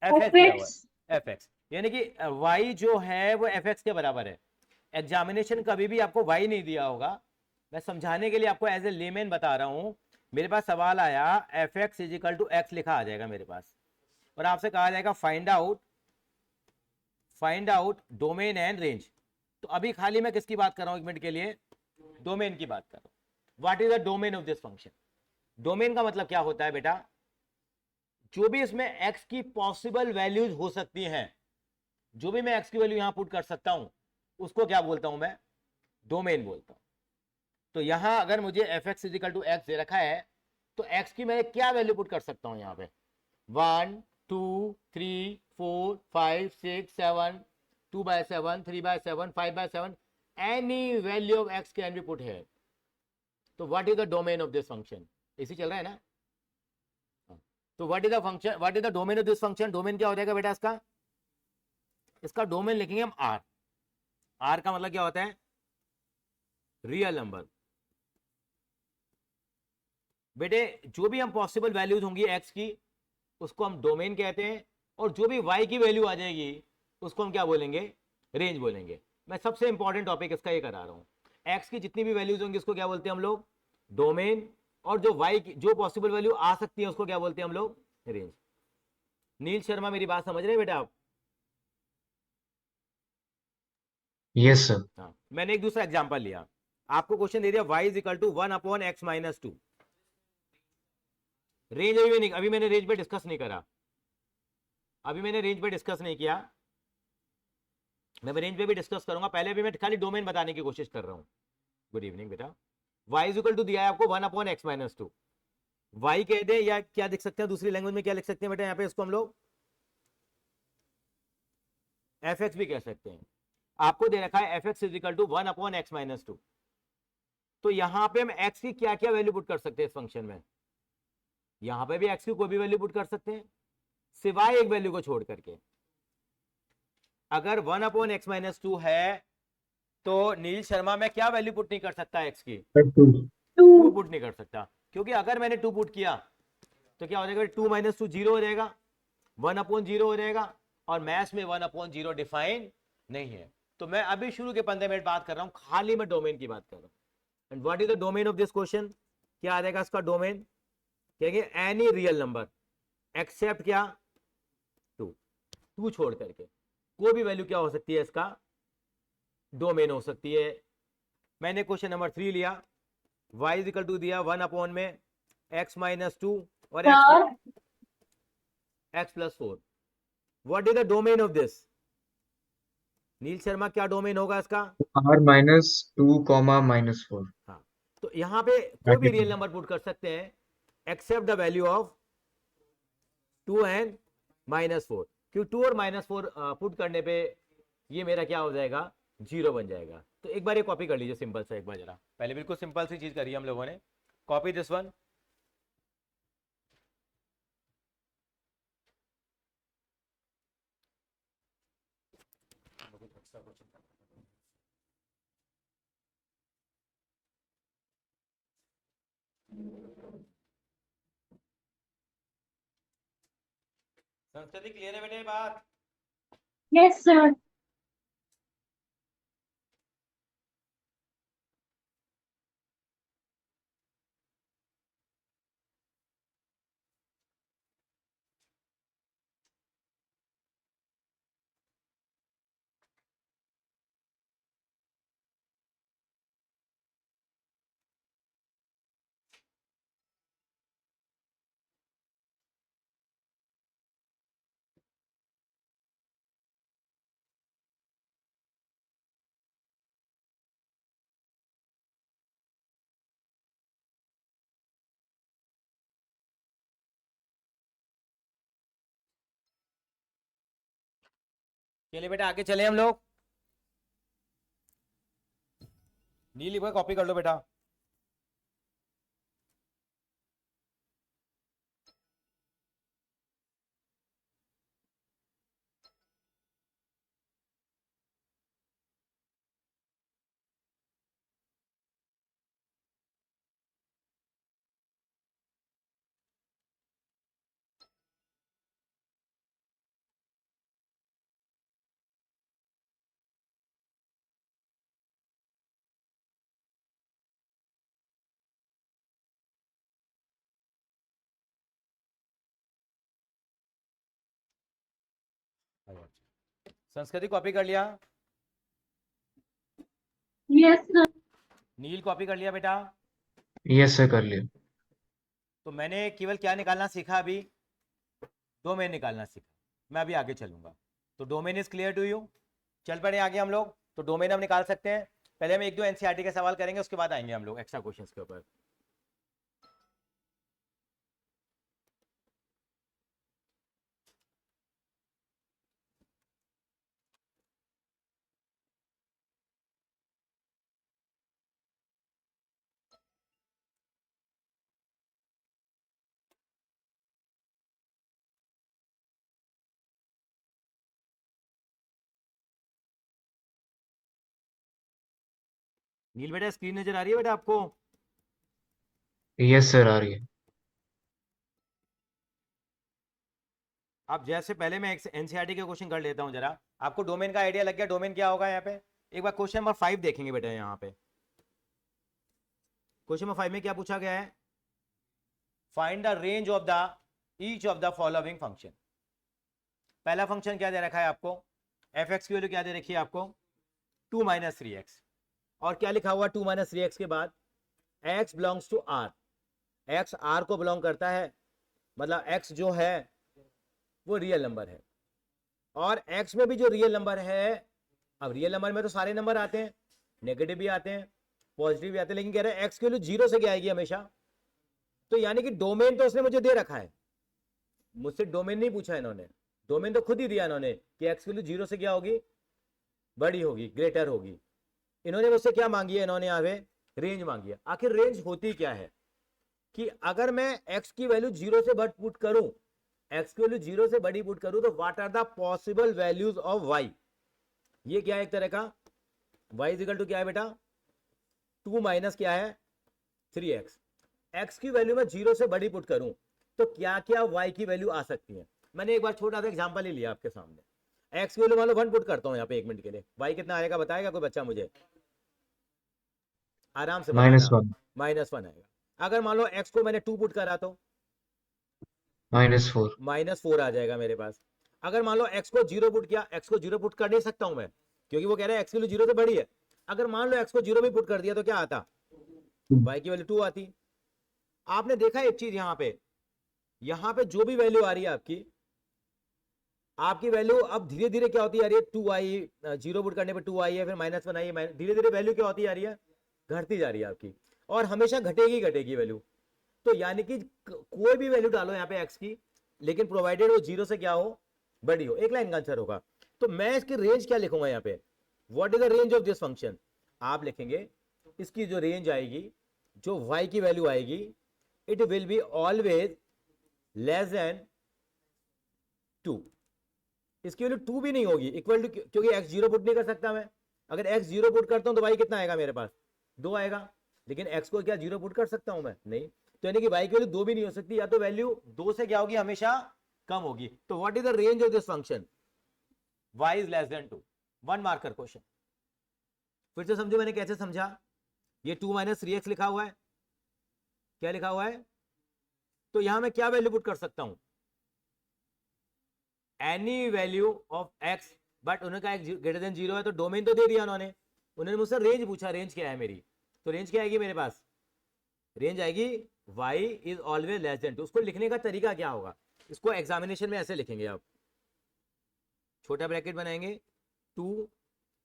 F x दिया हुआ fx है, एफ एक्स, यानी कि वाई जो है वो एफ एक्स के बराबर है। एग्जामिनेशन कभी भी आपको वाई नहीं दिया होगा, मैं समझाने के लिए आपको एज ए लेमैन बता रहा हूं। मेरे पास सवाल आया F X is equal to X लिखा आ जाएगा मेरे पास, और आपसे कहा जाएगा find out domain and range. तो अभी खाली मैं किसकी बात कर रहा हूं, एक मिनट के लिए, डोमेन की बात कर रहा हूं। What is the domain of this function? Domain का मतलब क्या होता है बेटा, जो भी इसमें एक्स की पॉसिबल वैल्यूज हो सकती हैं, जो भी मैं एक्स की वैल्यू यहां पुट कर सकता हूं, उसको क्या बोलता हूं मैं, डोमेन बोलता हूं। तो यहां अगर मुझे f x is equal to x दे रखा है, तो एक्स की मैं क्या वैल्यू पुट कर सकता हूं यहां पे, 1 2 3 4 5 6 7, 2/7, 3/7, 5/7, any value of x can be put है। तो what is the domain of this function? इसी चल रहा है ना। तो what is the function, what is the domain of this function? Domain क्या हो जाएगा बेटा इसका, इसका डोमेन लिखेंगे हम आर। आर का मतलब क्या होता है, रियल नंबर। बेटे जो भी हम पॉसिबल वैल्यूज होंगी एक्स की, उसको हम डोमेन कहते हैं, और जो भी वाई की वैल्यू आ जाएगी उसको हम क्या बोलेंगे, रेंज बोलेंगे। मैं सबसे इंपॉर्टेंट टॉपिक इसका ये करा रहा हूं, एक्स की जितनी भी वैल्यूज होंगी उसको क्या बोलते हैं हम लोग, डोमेन, और जो वाई की जो पॉसिबल वैल्यू आ सकती है उसको क्या बोलते हैं हम लोग, रेंज। नील शर्मा मेरी बात समझ रहे हैं बेटा आप? Yes sir. हाँ, मैंने एक दूसरा एग्जांपल लिया, आपको क्वेश्चन दे दिया y is equal to 1/x-2। Range अभी नहीं, अभी मैंने रेंज पे डिस्कस नहीं करा, अभी मैंने रेंज पे डिस्कस नहीं किया, मैं रेंज पे भी डिस्कस करूंगा, पहले भी मैं खाली डोमेन बताने की कोशिश कर रहा हूं। गुड इवनिंग बेटा। y इज इक्वल टू दिया है आपको 1/x-2, y कह दे या क्या लिख सकते हैं दूसरी लैंग्वेज में, क्या लिख सकते हैं बेटा यहाँ पे, इसको हम लोग एफ एक्स भी कह सकते हैं। आपको दे रखा है F X is equal to 1/x-2, तो यहां पे हम x की क्या क्या वैल्यू पुट कर सकते हैं इस फंक्शन में, यहां पे भी x की कोई भी वैल्यू पुट कर सकते हैं, सिवाय एक वैल्यू को छोड़ करके। अगर 1/x-2 है तो नील शर्मा में क्या वैल्यू पुट नहीं कर सकता x की, 2 2 पुट नहीं कर सकता, क्योंकि अगर मैंने 2 पुट किया तो क्या हो जाएगा, 2 - 2 जीरो हो जाएगा, 1/0 हो जाएगा, और मैथ्स में 1/0 डिफाइन नहीं है। तो मैं अभी शुरू के 15 मिनट बात कर रहा हूं, खाली मैं डोमेन की बात कर रहा हूं। And what is the domain of this question, क्या आ जाएगा इसका डोमेन, कहेंगे एनी रियल नंबर एक्सेप्ट क्या, 2, 2 छोड़ करके कोई भी वैल्यू क्या हो सकती है इसका, डोमेन हो सकती है। मैंने क्वेश्चन नंबर 3 लिया, y इज इक्वल टू दिया 1/x-2 और चार x+4। What is the domain of this, Neel Sharma क्या डोमेन होगा इसका, r-2, -4। तो यहां पे कोई भी ब्रैकेट रियल में। नंबर पुट कर सकते हैं except the value of 2 and -4, क्योंकि 2 और -4 पुट करने पे ये मेरा क्या हो जाएगा, 0 बन जाएगा। तो एक बार ये कॉपी कर लीजिए सिंपल सा, एक बार जरा पहले बिल्कुल सिंपल सी चीज करी हम लोगों ने, कॉपी दिस वन। संस्कृति क्लियर है बेटे बात? Yes sir. चलिए बेटा आगे चले हम लोग, नीली भाई कॉपी कर लो बेटा। संस्कृति कॉपी कर लिया? Yes, sir. नील कॉपी कर लिया बेटा? यस सर कर लिया। तो मैंने केवल क्या निकालना सीखा अभी? डोमेन निकालना सीखा। मैं अभी आगे चलूंगा। तो domain is clear to you? चल पड़े आगे हम लोग। तो डोमेन हम निकाल सकते हैं। पहले हम एक दो एनसीईआरटी के सवाल करेंगे, उसके बाद आएंगे हम लोग एक्स्ट्रा क्वेश्चंस के ऊपर। नील बेटा स्क्रीन नजर आ रही है बेटा आपको? यस सर आ रही है। अब जैसे पहले मैं एनसीईआरटी के क्वेश्चन कर लेता हूं जरा। आपको डोमेन का आइडिया लग गया? डोमेन क्या होगा यहाँ पे? एक बार क्वेश्चन नंबर 5 देखेंगे बेटा। यहाँ पे क्वेश्चन नंबर 5 में क्या पूछा गया है? Find the range of the each of the following function. पहला फंक्शन क्या दे रखा है आपको? एफ एक्स की वैल्यू क्या दे रखी है आपको? 2 माइनस 3x। और क्या लिखा हुआ 2 माइनस 3x के बाद? x belongs to r। x r को बिलोंग करता है, मतलब x जो है वो रियल नंबर है। और x में भी जो रियल नंबर है, अब रियल नंबर में तो सारे नंबर आते हैं, नेगेटिव भी आते हैं, पॉजिटिव भी आते हैं, लेकिन कह रहे हैं x की वैल्यू 0 से क्या आएगी हमेशा। तो यानी कि डोमेन तो उसने मुझे दे रखा है, मुझसे डोमेन नहीं पूछा इन्होंने, डोमेन तो खुद ही दिया इन्होंने कि x की वैल्यू 0 से क्या होगी? बड़ी होगी, ग्रेटर होगी। इन्होंने मुझसे क्या मांगी है? इन्होंने यहाँ पे रेंज मांगी है। आखिर रेंज होती क्या है कि अगर मैं x की वैल्यू 0 से बड़ी पुट करूं, x की वैल्यू 0 से बड़ी पुट करूं, तो what are the possible values of y? ये क्या है एक तरह का? y इज इक्वल टू क्या है बेटा? 2 माइनस क्या है? 3x। x की वैल्यू मैं 0 से बड़ी पुट करूं तो क्या क्या y की वैल्यू आ सकती है? मैंने एक बार छोटा सा एग्जांपल ही लिया आपके सामने। x की वैल्यू मान लो 1 पुट करता हूं यहाँ पे 1 मिनट के लिए, y कितना आएगा बताएगा कोई बच्चा मुझे? आराम से बताना। -1 -1 आएगा। अगर मान लो x को मैंने 2 पुट करा तो -4 -4 आ जाएगा मेरे पास। अगर मान लो x को 0 पुट किया, x को 0 पुट कर नहीं सकता हूं मैं, क्योंकि वो कह रहे हैं x की वैल्यू 0 से बड़ी है। अगर मान लो x को 0 भी पुट कर दिया तो क्या आता? y की वैल्यू 2 आती। आपने देखा एक चीज यहां पे जो भी वैल्यू आ रही है आपकी वैल्यू अब धीरे धीरे क्या होती आ रही है? 2 आई, 0 पुट करने पे 2 आई है, फिर -1 आई है, धीरे धीरे वैल्यू क्या होती आ रही है? घटती जा रही है आपकी, और हमेशा घटेगी वैल्यू। तो यानी कि कोई भी वैल्यू डालो यहाँ पे x की, लेकिन प्रोवाइडेड वो 0 से क्या हो? बड़ी हो। एक लाइन का आंसर होगा। तो मैं इसकी रेंज क्या लिखूंगा यहाँ पे? What is the range of this function? आप लिखेंगे इसकी जो रेंज आएगी, जो y की वैल्यू आएगी, it will be always less than 2। इसकी वैल्यू 2 भी नहीं होगी इक्वल टू, क्योंकि x 0 पुट नहीं कर सकता मैं। अगर x 0 पुट करता हूं तो y कितना आएगा मेरे पास? 2 आएगा। लेकिन x को क्या 0 पुट कर सकता हूं मैं? नहीं। तो यानी कि y की वैल्यू 2 भी नहीं हो सकती, या तो वैल्यू 2 से क्या होगी? हमेशा कम होगी। तो what is the range of this function? y is less than 2। 1 marker question. फिर से समझो मैंने कैसे समझा। ये 2 माइनस 3x लिखा हुआ है, क्या लिखा हुआ है? तो यहां मैं क्या वैल्यू पुट कर सकता हूं? Any value of x, but उन्होंने कहा ग्रेटर देन 0 है, तो डोमेन तो दे दिया उन्होंने मुझसे रेंज पूछा, रेंज क्या है मेरी? तो रेंज क्या आएगी मेरे पास? रेंज आएगी y is always less than 2। उसको लिखने का तरीका क्या होगा? इसको एग्जामिनेशन में ऐसे लिखेंगे आप, छोटा ब्रैकेट बनाएंगे 2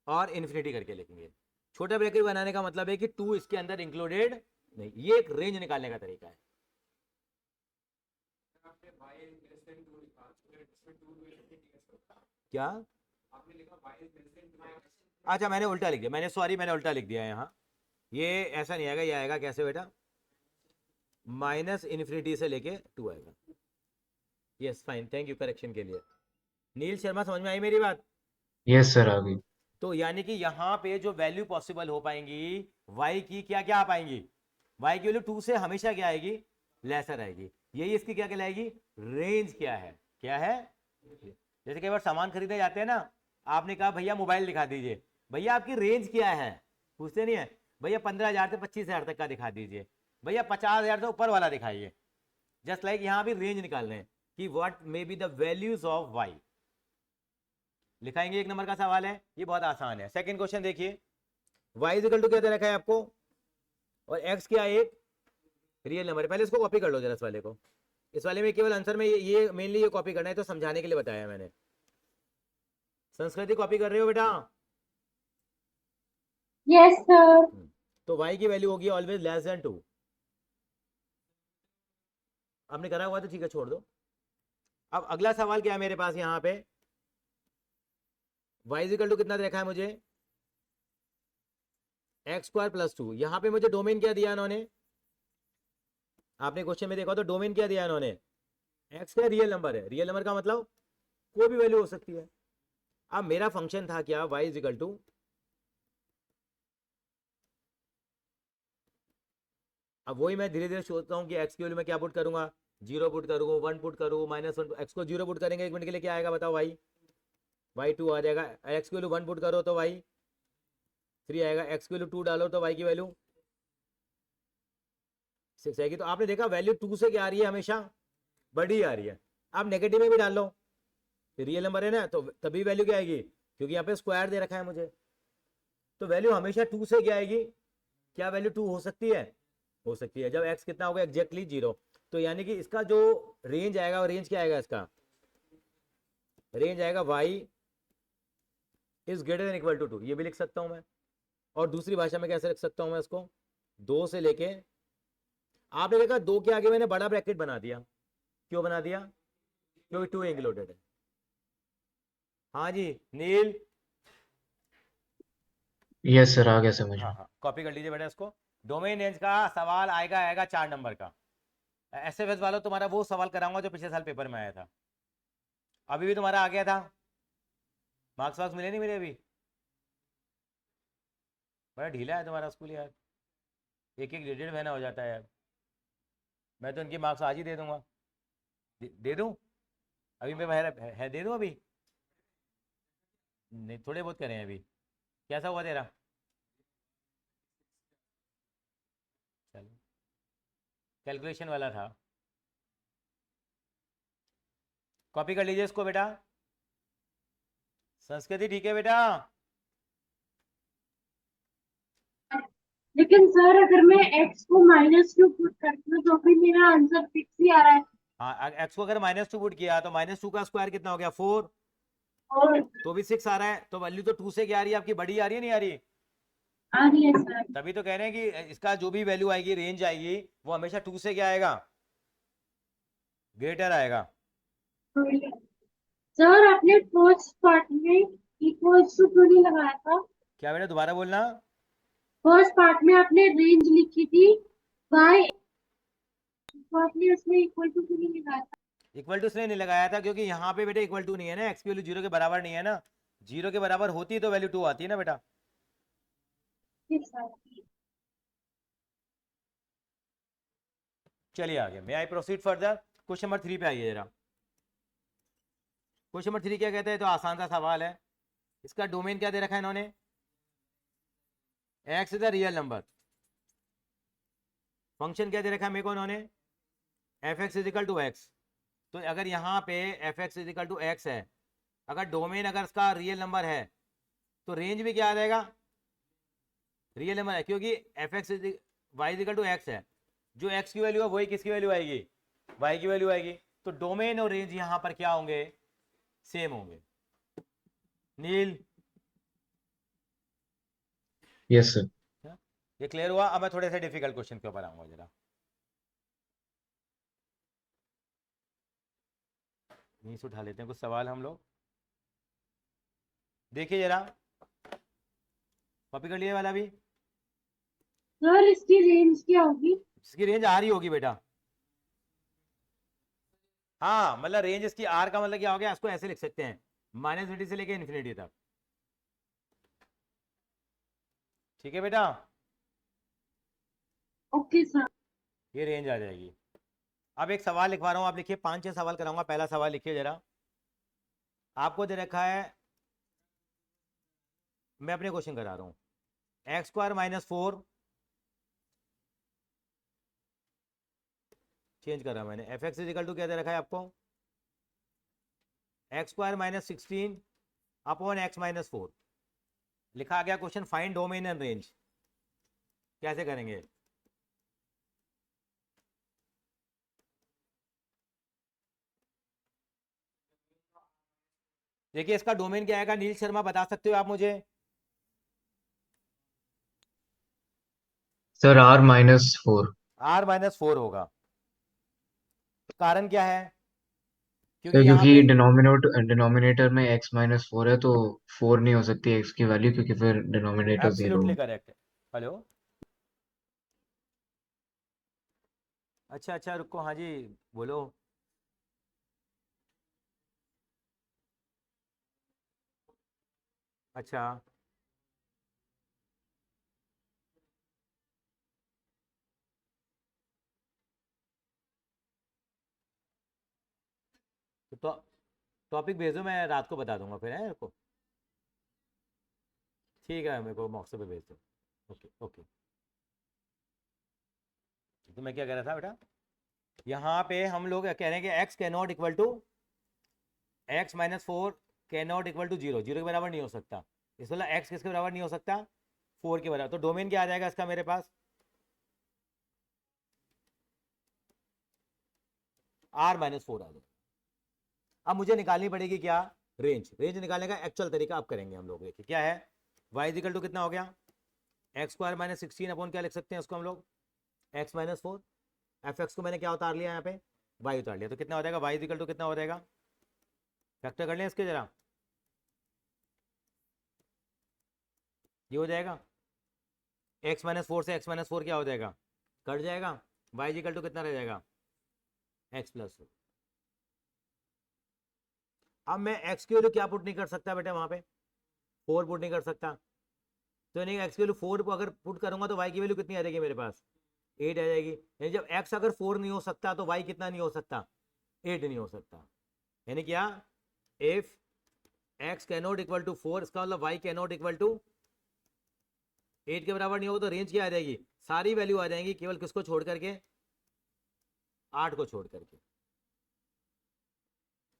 और इन्फिनिटी करके लिखेंगे। छोटा ब्रैकेट बनाने का मतलब है कि 2 इसके अंदर इंक्लूडेड नहीं। ये एक रेंज निकालने का तरीका है। क्या अच्छा, मैंने उल्टा लिख दिया, मैंने उल्टा लिख दिया यहाँ। ये ऐसा नहीं आएगा, ये आएगा कैसे बेटा? माइनस इन्फिनिटी से लेके 2 आएगा। Yes fine, thank you correction के लिए। नील शर्मा, समझ में आई मेरी बात? यस सर आ गई। तो यानी कि यहाँ पे जो वैल्यू पॉसिबल हो पाएंगी y की, क्या क्या आ पाएंगी? y की वैल्यू 2 से हमेशा क्या आएगी? लेसर आएगी। यही इसकी क्या कहलाएगी? रेंज। क्या है? क्या है? जैसे कई बार सामान खरीदने जाते हैं ना, आपने कहा भैया मोबाइल दिखा दीजिए, भैया आपकी रेंज क्या है? पूछते नहीं है भैया 15,000 से 25,000 तक का दिखा दीजिए, भैया 50,000 से ऊपर वाला दिखाइए। जस्ट लाइक यहाँ भी रेंज निकाल रहे हैं कि what may be the values of y। लिखाएंगे, 1 number का सवाल है, ये बहुत आसान है। सेकंड क्वेश्चन देखिए, y इक्वल टू क्या दे रखा है आपको, और x क्या है, एक रियल नंबर है। पहले इसको कॉपी कर लो जरा, इस वाले को, इस वाले में केवल आंसर में ये मेनली ये कॉपी करना है, तो समझाने के लिए बताया मैंने। संस्कृति कॉपी कर रहे हो बेटा? Yes, sir. तो y की वैल्यू होगी ऑलवेज लेस देन 2। आपने करा हुआ तो ठीक है, छोड़ दो। अब अगला सवाल क्या है मेरे पास यहाँ पे, y इक्वल टू कितना देखा है मुझे, एक्स स्क्वायर प्लस 2। यहाँ पे मुझे डोमेन क्या दिया इन्होंने, आपने क्वेश्चन में देखा तो डोमेन क्या दिया इन्होंने, एक्स का रियल नंबर है। रियल नंबर का मतलब कोई भी वैल्यू हो सकती है। अब मेरा फंक्शन था क्या, y इक्वल टू, अब वही मैं धीरे धीरे सोचता हूँ कि x की वैल्यू में क्या पुट करूंगा, 0 पुट करूँ, 1 पुट करूँ, -1, x को 0 पुट करेंगे 1 मिनट के लिए क्या आएगा बताओ, y 2 आ जाएगा। x की वैल्यू 1 पुट करो तो y 3 आएगा, x की वैल्यू 2 डालो तो y की वैल्यू 6 आएगी। तो आपने देखा वैल्यू 2 से क्या आ रही है, हमेशा बड़ी आ रही है। आप नेगेटिव में भी डाल लो, रियल नंबर है ना, तो तभी वैल्यू क्या आएगी, क्योंकि यहाँ पे स्क्वायर दे रखा है मुझे, तो वैल्यू हमेशा 2 से क्या आएगी, क्या वैल्यू 2 हो सकती है, हो सकती है, जब x कितना होगा एग्जैक्टली 0। तो यानी कि इसका जो रेंज आएगा, वो रेंज क्या आएगा, इसका रेंज आएगा y is greater than equal to 2, ये भी लिख सकता हूं मैं। और दूसरी भाषा में कैसे लिख सकता हूं मैं इसको, 2 से लेके, आपने देखा 2 के आगे मैंने बड़ा ब्रैकेट बना दिया, क्यों बना दिया, क्योंकि 2 इंक्लूडेड है। हाँ जी नील, यस सर, आ गया समझ हाँ में। हाँ कॉपी कर लीजिए बेटा इसको। डोमेन रेंज का सवाल आएगा 4 नंबर का। एसएफएस वालों, तुम्हारा वो सवाल कराऊंगा जो पिछले साल पेपर में आया था, अभी भी तुम्हारा आ गया था। मार्क्स वार्क्स मिले नहीं मेरे अभी, बड़ा ढीला है तुम्हारा स्कूल यार, एक एक डेढ़ महीना हो जाता है यार। मैं तो इनकी मार्क्स आज ही दे दूंगा, दे दूं अभी, मैं है दे दूं अभी, नहीं थोड़े बहुत करें अभी। कैसा हुआ तेरा, चलो कैलकुलेशन वाला था, कॉपी कर लीजिए इसको बेटा। संस्कृति ठीक है बेटा, लेकिन सर अगर मैं x को -2 पुट करती हूँ तो भी मेरा आंसर फिक्स ही आ रहा है। हाँ एक्स को अगर -2 पुट किया तो -2 का स्क्वायर कितना हो गया 4, और तो भी 6 आ रहा है, तो वैल्यू तो 2 से क्या आ रही है आपकी, बड़ी आ रही है नहीं आ रही, आ रही है सर। तभी तो कह रहे हैं कि इसका जो भी वैल्यू आएगी, रेंज आएगी, वो हमेशा 2 से क्या आएगा, ग्रेटर आएगा। सर आपने फर्स्ट पार्ट में इक्वल्स टू क्यों नहीं लगाया था? क्या बेटा दोबारा बोलना, फर्स्ट पार्ट में आपने रेंज लिखी थी बाय, तो आपने उसमें इक्वल टू क्यों नहीं लगाया था? इक्वल टू इसलिए नहीं लगाया था क्योंकि यहाँ पे बेटा इक्वल टू नहीं है ना, एक्स की वैल्यू 0 के बराबर नहीं है ना, 0 के बराबर होती तो वैल्यू 2 आती है ना बेटा। ठीक सर। चलिए आगे, मैं I proceed further, question number 3 पे आइए जरा। क्वेश्चन नंबर 3 क्या कहते हैं, तो आसान सा सवाल है, इसका डोमेन क्या दे रखा है इन्होंने, X is the real number, function क्या दे रखा है मेरे को इन्होंने, F x is equal to x. तो अगर यहाँ पे F x is equal to X है, अगर डोमेन अगर इसका रियल नंबर है, तो रेंज भी क्या आ जाएगा, रियल नंबर है, क्योंकि F X Y is equal to X है, जो एक्स की वैल्यू है वही किसकी वैल्यू आएगी, वाई की वैल्यू आएगी। तो डोमेन और रेंज यहाँ पर क्या होंगे, सेम होंगे। नील, यस सर। ये क्लियर हुआ। अब मैं थोड़े से डिफिकल्ट क्वेश्चन के ऊपर आऊंगा जरा, यहीं से उठा लेते हैं कुछ सवाल हम लोग, देखिए जरा, कॉपी कर लिए वाला भी, सर इसकी रेंज क्या होगी? इसकी रेंज आ रही होगी बेटा, हाँ मतलब रेंज इसकी आर का मतलब क्या हो गया, इसको ऐसे लिख सकते हैं, -∞ से लेके इन्फिनिटी तक, ठीक है बेटा, ओके सर। ये रेंज आ जाएगी। अब एक सवाल लिखवा रहा हूं, आप लिखिए, 5-6 सवाल कराऊंगा। पहला सवाल लिखिए जरा, आपको दे रखा है, मैं अपने क्वेश्चन करा रहा हूं, एक्स स्क्वायर -4, चेंज करा मैंने, एफ एक्स इजिकल टू क्या दे रखा है आपको, x square -16 upon x minus 4 लिखा गया question find domain and range. कैसे करेंगे? देखिए इसका डोमेन क्या आएगा नील शर्मा, बता सकते हो आप मुझे? Sir R-4। r माइनस 4 होगा। कारण क्या है? क्योंकि सर यहाँ क्योंकि पे डिनोमिनेटर में x-4 है तो 4 नहीं हो सकती x की वैल्यू, क्योंकि फिर डिनोमिनेटर 0 एब्सोल्युटली है। करेक्ट। हेलो, अच्छा अच्छा रुको, हाँ जी बोलो। अच्छा तो टॉपिक भेजो, मैं रात को बता दूंगा फिर है को। ठीक है, मेरे को मॉक्स पे भेज दो। Okay okay. तो मैं क्या कह रहा था बेटा, यहाँ पे हम लोग कह रहे हैं कि x can not equal to x minus 4 can not equal to 0, 0 के बराबर नहीं हो सकता। इस वाला x किसके बराबर नहीं हो सकता? 4 के बराबर। तो डोमेन क्या आ जाएगा इसका मेरे पास? r माइनस 4 आ जाएगा। अब मुझे निकालनी पड़ेगी क्या? रेंज। रेंज निकालने का एक्चुअल तरीका अब करेंगे हम लोग। देखिए क्या है, y इजिकल टू कितना हो गया? एक्स स्क्वायर माइनस 16 अपॉन क्या लिख सकते हैं उसको हम लोग? x minus 4। एफ एक्स को मैंने क्या उतार लिया यहाँ पे? y उतार लिया। तो कितना हो जाएगा? y इजिकल टू कितना हो जाएगा? फैक्टर कर लें इसके जरा, ये हो जाएगा x माइनस 4 से x माइनस 4 क्या हो जाएगा? कट जाएगा। y इजिकल टू कितना रह जाएगा? x plus 4। अब मैं x की वैल्यू क्या पुट नहीं कर सकता बेटा वहां पे? 4 पुट नहीं कर सकता। तो यानी x की वैल्यू 4 को अगर पुट करूंगा तो y की वैल्यू कितनी आ जाएगी मेरे पास? 8 आ जाएगी। यानी जब x अगर 4 नहीं हो सकता तो y कितना नहीं हो सकता? 8 नहीं हो सकता। यानी क्या? If x can not equal to 4, इसका मतलब y can not equal to 8 के बराबर नहीं होगा। तो रेंज क्या आ जाएगी? सारी वैल्यू आ जाएंगी, केवल किसको छोड़ करके? 8 को छोड़ करके।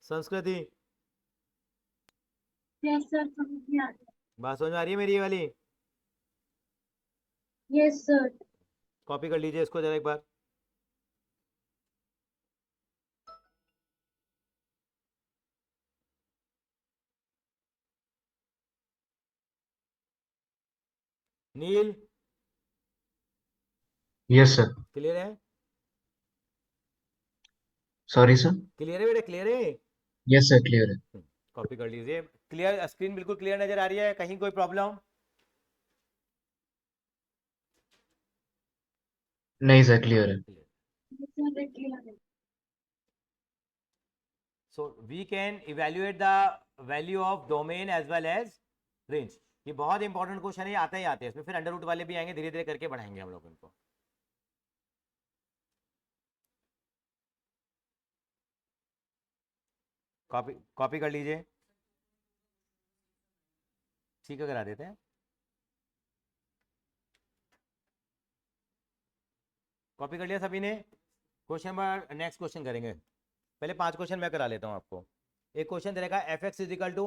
संस्कृति, यस सर, समझ में आ गया। बात समझ में आ रही है मेरी ये वाली? Yes sir. कॉपी कर लीजिए इसको जरा एक बार। नील, यस सर। क्लियर है? Sorry sir. क्लियर है बेटा, क्लियर है? यस सर, क्लियर है। कॉपी कर लीजिए। क्लियर, स्क्रीन बिल्कुल क्लियर नजर आ रही है? कहीं कोई प्रॉब्लम? नहीं सर, क्लियर है। यस सर, देख लिया मैंने। So we can evaluate the value of domain as well as range। ये बहुत इंपॉर्टेंट क्वेश्चन है, आते ही आते हैं इसमें, फिर अंडर रूट वाले भी आएंगे, धीरे धीरे करके बढ़ाएंगे हम लोग इनको। कॉपी कॉपी कर लीजिए, ठीक है करा देते हैं। कॉपी कर लिया सभी ने? क्वेश्चन नंबर, नेक्स्ट क्वेश्चन करेंगे। पहले 5 क्वेश्चन मैं करा लेता हूँ आपको। एक क्वेश्चन दे रखा है एफ एक्स इजिकल टू,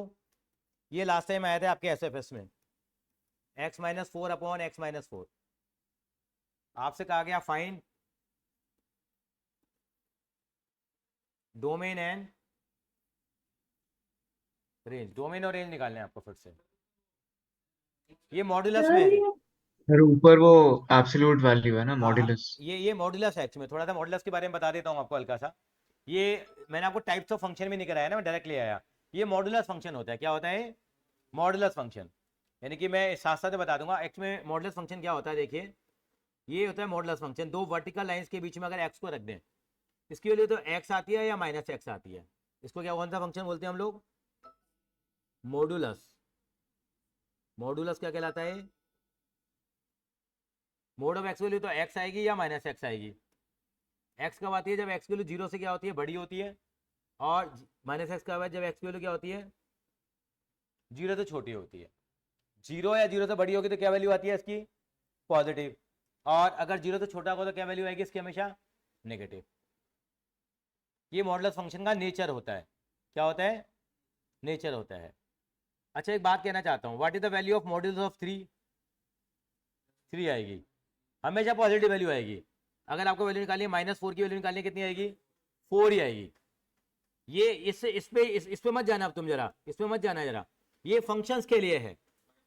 ये लास्ट टाइम आया था आपके एस एफ एस में, x minus 4 upon x minus 4। आपसे कहा गया find domain and range. Domain और रेंज निकालने हैं आपको फिर से। ये मॉड्यूलस में सर है। ये सर ऊपर वो एब्सोल्यूट वैल्यू है ना, हाँ हाँ, मॉड्यूलस। ये मॉड्यूलस है एक्चुअली। थोड़ा सा मॉड्यूलस के बारे में बता देता हूँ आपको हल्का सा। ये मैंने आपको टाइप्स ऑफ फंक्शन भी नहीं कराया ना, मैं डायरेक्टली आया। ये मॉड्यूलस फंक्शन होता है। क्या होता है? Modulus function. यानी कि मैं साथ साथ बता दूंगा एक्स में मॉड्यूलस फंक्शन क्या होता है। देखिए ये होता है मॉड्यूलस फंक्शन, दो वर्टिकल लाइंस के बीच में अगर एक्स को रख दें, इसकी वैल्यू तो एक्स आती है या माइनस एक्स आती है। इसको क्या, कौन सा फंक्शन बोलते हैं हम लोग? मॉड्यूलस। मॉड्यूलस क्या कहलाता है? मोड ऑफ एक्स वैल्यू तो एक्स आएगी या माइनस एक्स आएगी। एक्स कब आती है? जब एक्स की वैल्यू 0 से क्या होती है? बड़ी होती है। और माइनस एक्स कब है? जब एक्स की वैल्यू क्या होती है? 0 से छोटी होती है। 0 या 0 से बड़ी होगी तो क्या वैल्यू आती है इसकी? पॉजिटिव। और अगर 0 से छोटा होगा तो क्या वैल्यू आएगी इसकी? हमेशा नेगेटिव। ये मॉडुलस फंक्शन का नेचर होता है। क्या होता है? नेचर होता है। अच्छा एक बात कहना चाहता हूँ, what is the value of modules of 3? 3 आएगी, हमेशा पॉजिटिव वैल्यू आएगी। अगर आपको वैल्यू निकालनी है -4 की वैल्यू निकालनी है, कितनी आएगी? 4 ही आएगी। ये इस पे मत जाना अब तुम जरा, इस पे मत जाना जरा, ये फंक्शंस के लिए है।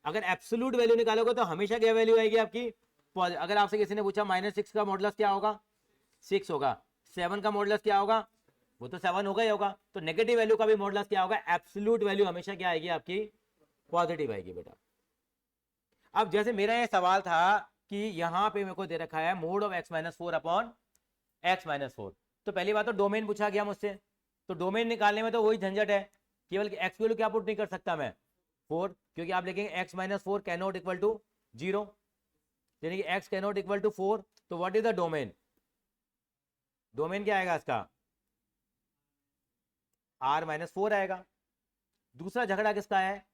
अगर एब्सोल्यूट वैल्यू निकालोगे तो हमेशा क्या वैल्यू आएगी आपकी? अगर आपसे किसी ने पूछा -6 का मॉडुलस क्या होगा? 6 होगा। 7 का मॉडुलस क्या होगा? वो तो 7 होगा ही होगा। तो नेगेटिव वैल्यू का भी मॉडुलस क्या होगा? एब्सोल्यूट वैल्यू हमेशा क्या आएगी आपकी? पॉजिटिव आएगी बेटा। अब जैसे मेरा ये सवाल था कि यहां पे मेरे को दे रखा है mode of x-4 upon x-4, तो पहली बात तो डोमेन पूछा गया मुझसे, तो डोमेन निकालने में तो वही झंझट है, केवल x की वैल्यू क्या पुट नहीं कर सकता मैं? 4, क्योंकि आप लिखेंगे x-4 can not equal to 0, यानी कि x can not equal to 4। तो what is the domain? Domain क्या आएगा इसका? r-4 आएगा। दूसरा झगड़ा किसका है?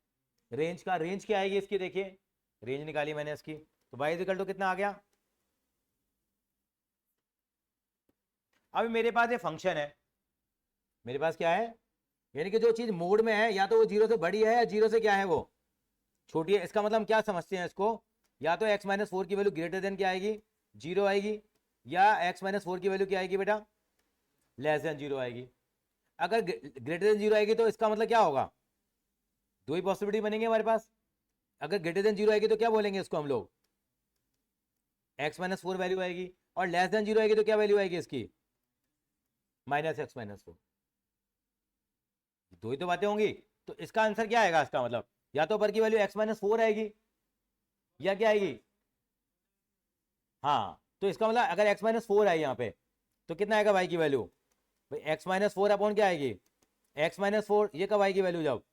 रेंज का। रेंज क्या आएगी इसकी? देखिए रेंज निकाली मैंने इसकी, तो y इक्वल टू कितना आ गया? अब मेरे पास ये फंक्शन है, मेरे पास क्या है, यानी कि जो चीज मोड में है या तो वो 0 से बड़ी है या 0 से क्या है वो छोटी है। इसका मतलब हम क्या समझते हैं इसको, या तो x-4 की वैल्यू ग्रेटर देन क्या आएगी? 0 आएगी, या x-4 की वैल्यू क्या आएगी बेटा? लेस देन 0 आएगी। अगर ग्रेटर देन 0 आएगी तो इसका मतलब क्या होगा? दो ही पॉसिबिलिटी बनेंगे हमारे पास। अगर ग्रेटर देन 0 आएगी तो क्या बोलेंगे इसको हम लोग? x-4 वैल्यू आएगी, और लेस देन 0 आएगी तो क्या वैल्यू आएगी इसकी? -x-4। दो ही तो बातें होंगी। तो इसका आंसर क्या आएगा? इसका मतलब या तो पर की वैल्यू x-4 आएगी या क्या आएगी? हाँ, तो इसका मतलब अगर x-4 आई यहाँ पे तो कितना आएगा y की वैल्यू? भाई x-4 अपॉन क्या आएगी? x-4 ये कब आएगी वैल्यू? जब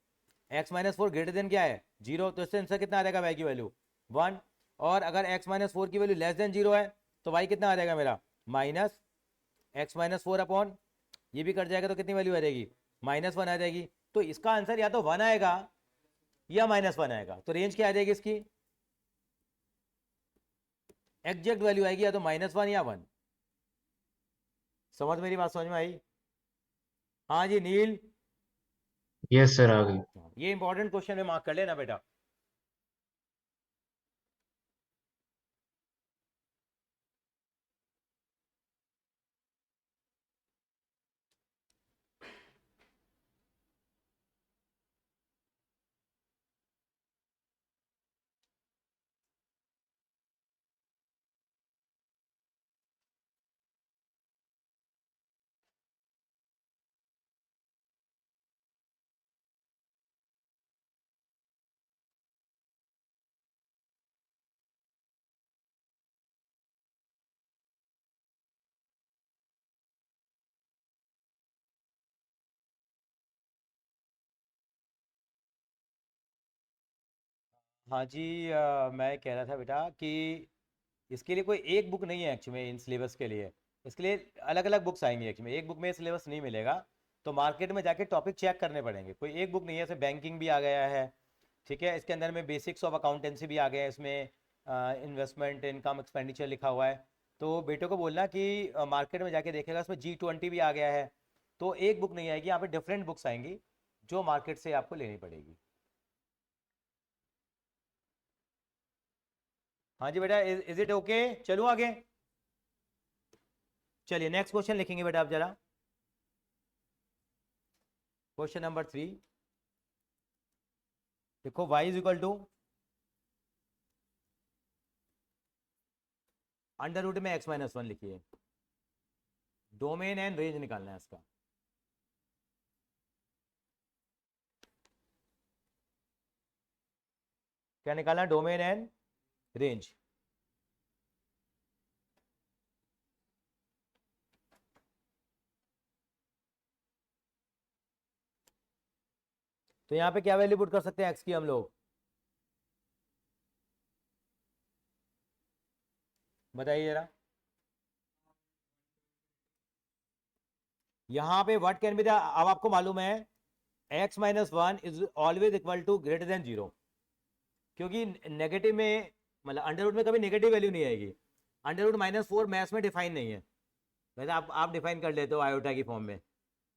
x-4 ग्रेटर देन क्या है? 0। तो इससे आंसर कितना आ जाएगा y की वैल्यू? 1। और अगर x-4 की वैल्यू लेस देन 0 है तो y कितना आ जाएगा मेरा? -x-4 अपॉन ये भी कट जाएगा तो कितनी वैल्यू आ जाएगी? -1 आ जाएगी। तो इसका आंसर या तो 1 आएगा या -1 आएगा। तो रेंज क्या आ जाएगी इसकी? एग्जैक्ट वैल्यू आएगी या तो -1 या 1। समझ, मेरी बात समझ में आई? हाँ जी नील, यस सर, आ गई। ये इंपॉर्टेंट क्वेश्चन में मार्क कर लेना बेटा। हाँ जी, मैं कह रहा था बेटा कि इसके लिए कोई एक बुक नहीं है एक्चुअली इन सिलेबस के लिए। इसके लिए अलग अलग बुक्स आएंगी एक्चुअली, एक बुक में सिलेबस नहीं मिलेगा। तो मार्केट में जाके टॉपिक चेक करने पड़ेंगे। कोई एक बुक नहीं है, जैसे बैंकिंग भी आ गया है, ठीक है, इसके अंदर में बेसिक्स ऑफ अकाउंटेंसी भी आ गया है, इसमें इन्वेस्टमेंट इनकम एक्सपेंडिचर लिखा हुआ है। तो बेटे को बोलना कि मार्केट में जाके देखेगा, इसमें G20 भी आ गया है। तो एक बुक नहीं आएगी यहाँ पे, डिफरेंट बुक्स आएंगी जो मार्केट से आपको लेनी पड़ेगी। हाँ जी बेटा, इज इट ओके? चलूँ आगे? चलिए नेक्स्ट क्वेश्चन लिखेंगे बेटा आप जरा। क्वेश्चन नंबर 3 देखो, y is equal to under root में x-1 लिखिए। डोमेन एंड रेंज निकालना है इसका। क्या निकालना? Domain and range. तो यहां पे क्या वैल्यू पुट कर सकते हैं x की हम लोग? बताइए जरा। यहां पे व्हाट कैन बी द, अब आपको मालूम है x-1 is always equal to greater than 0, क्योंकि नेगेटिव में मतलब अंडर रूट में कभी नेगेटिव वैल्यू नहीं आएगी। अंडर रूट -4 मैथ्स में डिफाइन नहीं है, वैसे आप डिफाइन कर लेते हो आयोटा की फॉर्म में,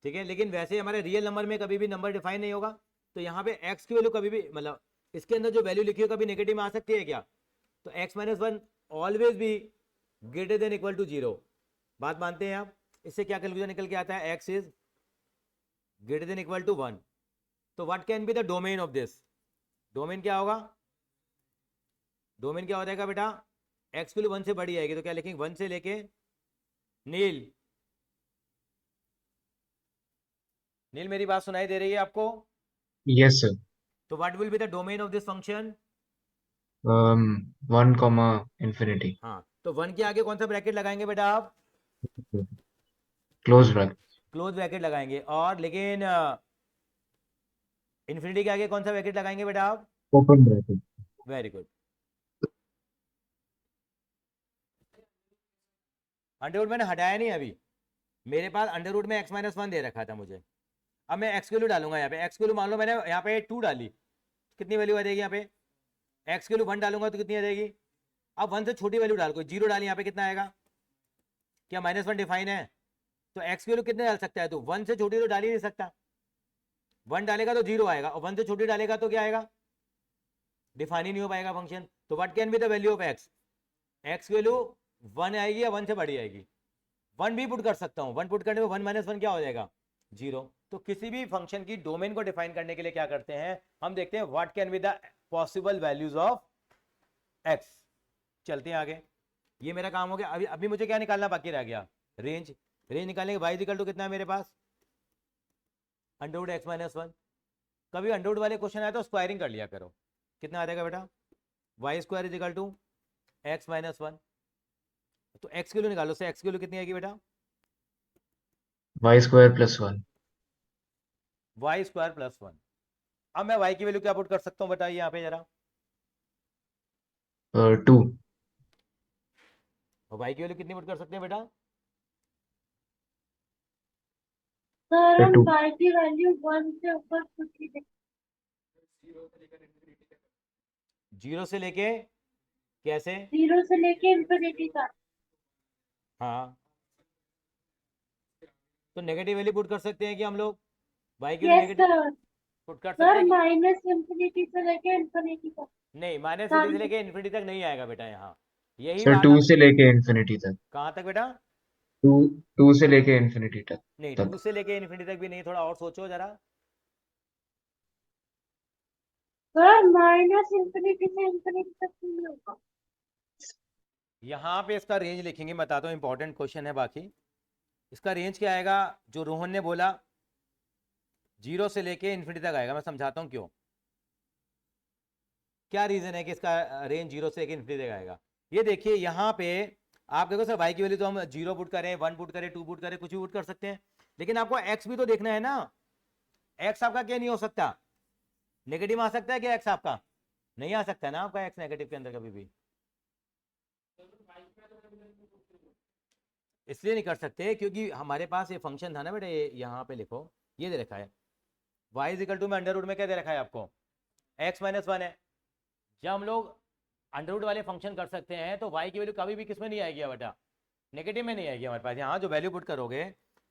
ठीक है, लेकिन वैसे हमारे रियल नंबर में कभी भी नंबर डिफाइन नहीं होगा। तो यहाँ पे x की वैल्यू कभी भी मतलब इसके अंदर जो वैल्यू लिखी हो कभी नेगेटिव में आ सकती है क्या? तो x माइनस वन ऑलवेज भी ग्रेटर देन इक्वल टू 0। बात मानते हैं आप? इससे क्या कैलकुलेशन निकल के आता है? x is greater than equal to 1। तो what can be the domain of this? Domain क्या होगा? डोमेन क्या हो जाएगा बेटा? x की वैल्यू 1 से बड़ी आएगी तो क्या लिखेंगे? 1 से लेके नील। नील मेरी बात सुनाई दे रही है आपको? Yes, sir. तो what will be the domain of this function? 1 comma infinity. हाँ, तो 1 के आगे कौन सा ब्रैकेट लगाएंगे बेटा आप? Close bracket. क्लोज ब्रैकेट लगाएंगे। और लेकिन इन्फिनिटी के आगे कौन सा ब्रैकेट लगाएंगे बेटा आप? Open bracket. Very good. Under root मैंने हटाया नहीं अभी, मेरे पास अंडर रूट में x माइनस वन दे रखा था मुझे। अब मैं x की वैल्यू डालूंगा यहाँ पे। x की वैल्यू मान लो मैंने यहाँ पे 2 डाली, कितनी वैल्यू आ जाएगी यहाँ पे? x की वैल्यू 1 डालूंगा तो कितनी आ जाएगी? अब 1 से छोटी वैल्यू डाल, कोई 0 डाली, यहाँ पे कितना आएगा? क्या -1 डिफाइन है? तो x की वैल्यू कितने डाल सकता है? तो 1 से छोटी तो डाल ही नहीं सकता। 1 डालेगा तो 0 आएगा, और 1 से छोटी डालेगा तो क्या आएगा? डिफाइन ही नहीं हो पाएगा फंक्शन। तो what can be the value of x? x की वैल्यू 1 आएगी या 1 से बड़ी आएगी? 1 भी पुट कर सकता हूँ। 1 पुट करने में 1 माइनस वन क्या हो जाएगा? 0। तो किसी भी फंक्शन की डोमेन को डिफाइन करने के लिए क्या करते हैं हम? देखते हैं what can be the possible values of x। चलते हैं आगे। ये मेरा काम हो गया। अभी अभी मुझे क्या निकालना बाकी रह गया? रेंज। रेंज निकालने के y इक्वल टू कितना है मेरे पास? Under root x minus one. कभी अंडर रूट वाले क्वेश्चन आए तो स्क्वायरिंग कर लिया करो। कितना आ जाएगा बेटा? Y square is equal to X minus one. तो x की वैल्यू निकालो। से x की वैल्यू कितनी आएगी बेटा? Y square plus 1. Y square plus one. अब मैं y की वैल्यू क्या पुट कर सकता हूँ बताइए यहाँ पे जरा। 2. और y की वैल्यू कितनी पुट कर सकते हैं बेटा? सर हम 2. y की वैल्यू 1 से ऊपर कुछ ही देख। 0 से लेके कैसे? 0 से लेके इंफिनिटी तक। हाँ, तो नेगेटिव वैल्यू पुट कर सकते हैं कि हम लोग? y की value yes negative sir. Put कर सकते सर हैं कि? माइनस इंफिनिटी से लेके इंफिनिटी तक। नहीं, माइनस से लेके इन्फिनिटी तक नहीं आएगा बेटा यहाँ। यही सर बात 2 हम। से लेके infinity तक. कहाँ तक बेटा? 2 2 से लेके infinity तक. नहीं, तक. 2 से लेके इन्फिनिटी तक भी नहीं, थोड़ा और सोचो जरा। सर माइनस इंफिनिटी से इंफिनिटी तक नहीं होगा। यहाँ पे इसका रेंज लिखेंगे, बताता हूँ, इंपॉर्टेंट क्वेश्चन है। बाकी इसका रेंज क्या आएगा? जो रोहन ने बोला 0 से लेके इन्फिनिटी तक आएगा। मैं समझाता हूँ क्यों, क्या रीजन है कि इसका रेंज 0 से लेके इन्फिनिटी तक आएगा। ये देखिए यहाँ पे आप देखो सर, y की वैल्यू तो हम 0 पुट करें, 1 पुट करें, 2 पुट करें, कुछ भी पुट कर सकते हैं, लेकिन आपको x भी तो देखना है ना। x आपका क्या नहीं हो सकता? नेगेटिव आ सकता है क्या? x आपका नहीं आ सकता ना, आपका x नेगेटिव के अंदर कभी भी। इसलिए नहीं कर सकते क्योंकि हमारे पास ये फंक्शन था ना बेटा, ये यहाँ पे लिखो, ये दे रखा है y इज इक्वल टू में अंडर रूट में क्या दे रखा है आपको? x माइनस वन है। जब हम लोग अंडर रूट वाले फंक्शन कर सकते हैं तो y की वैल्यू कभी भी किस में नहीं आएगी बेटा? नेगेटिव में नहीं आएगी हमारे पास। यहाँ जो वैल्यू पुट करोगे,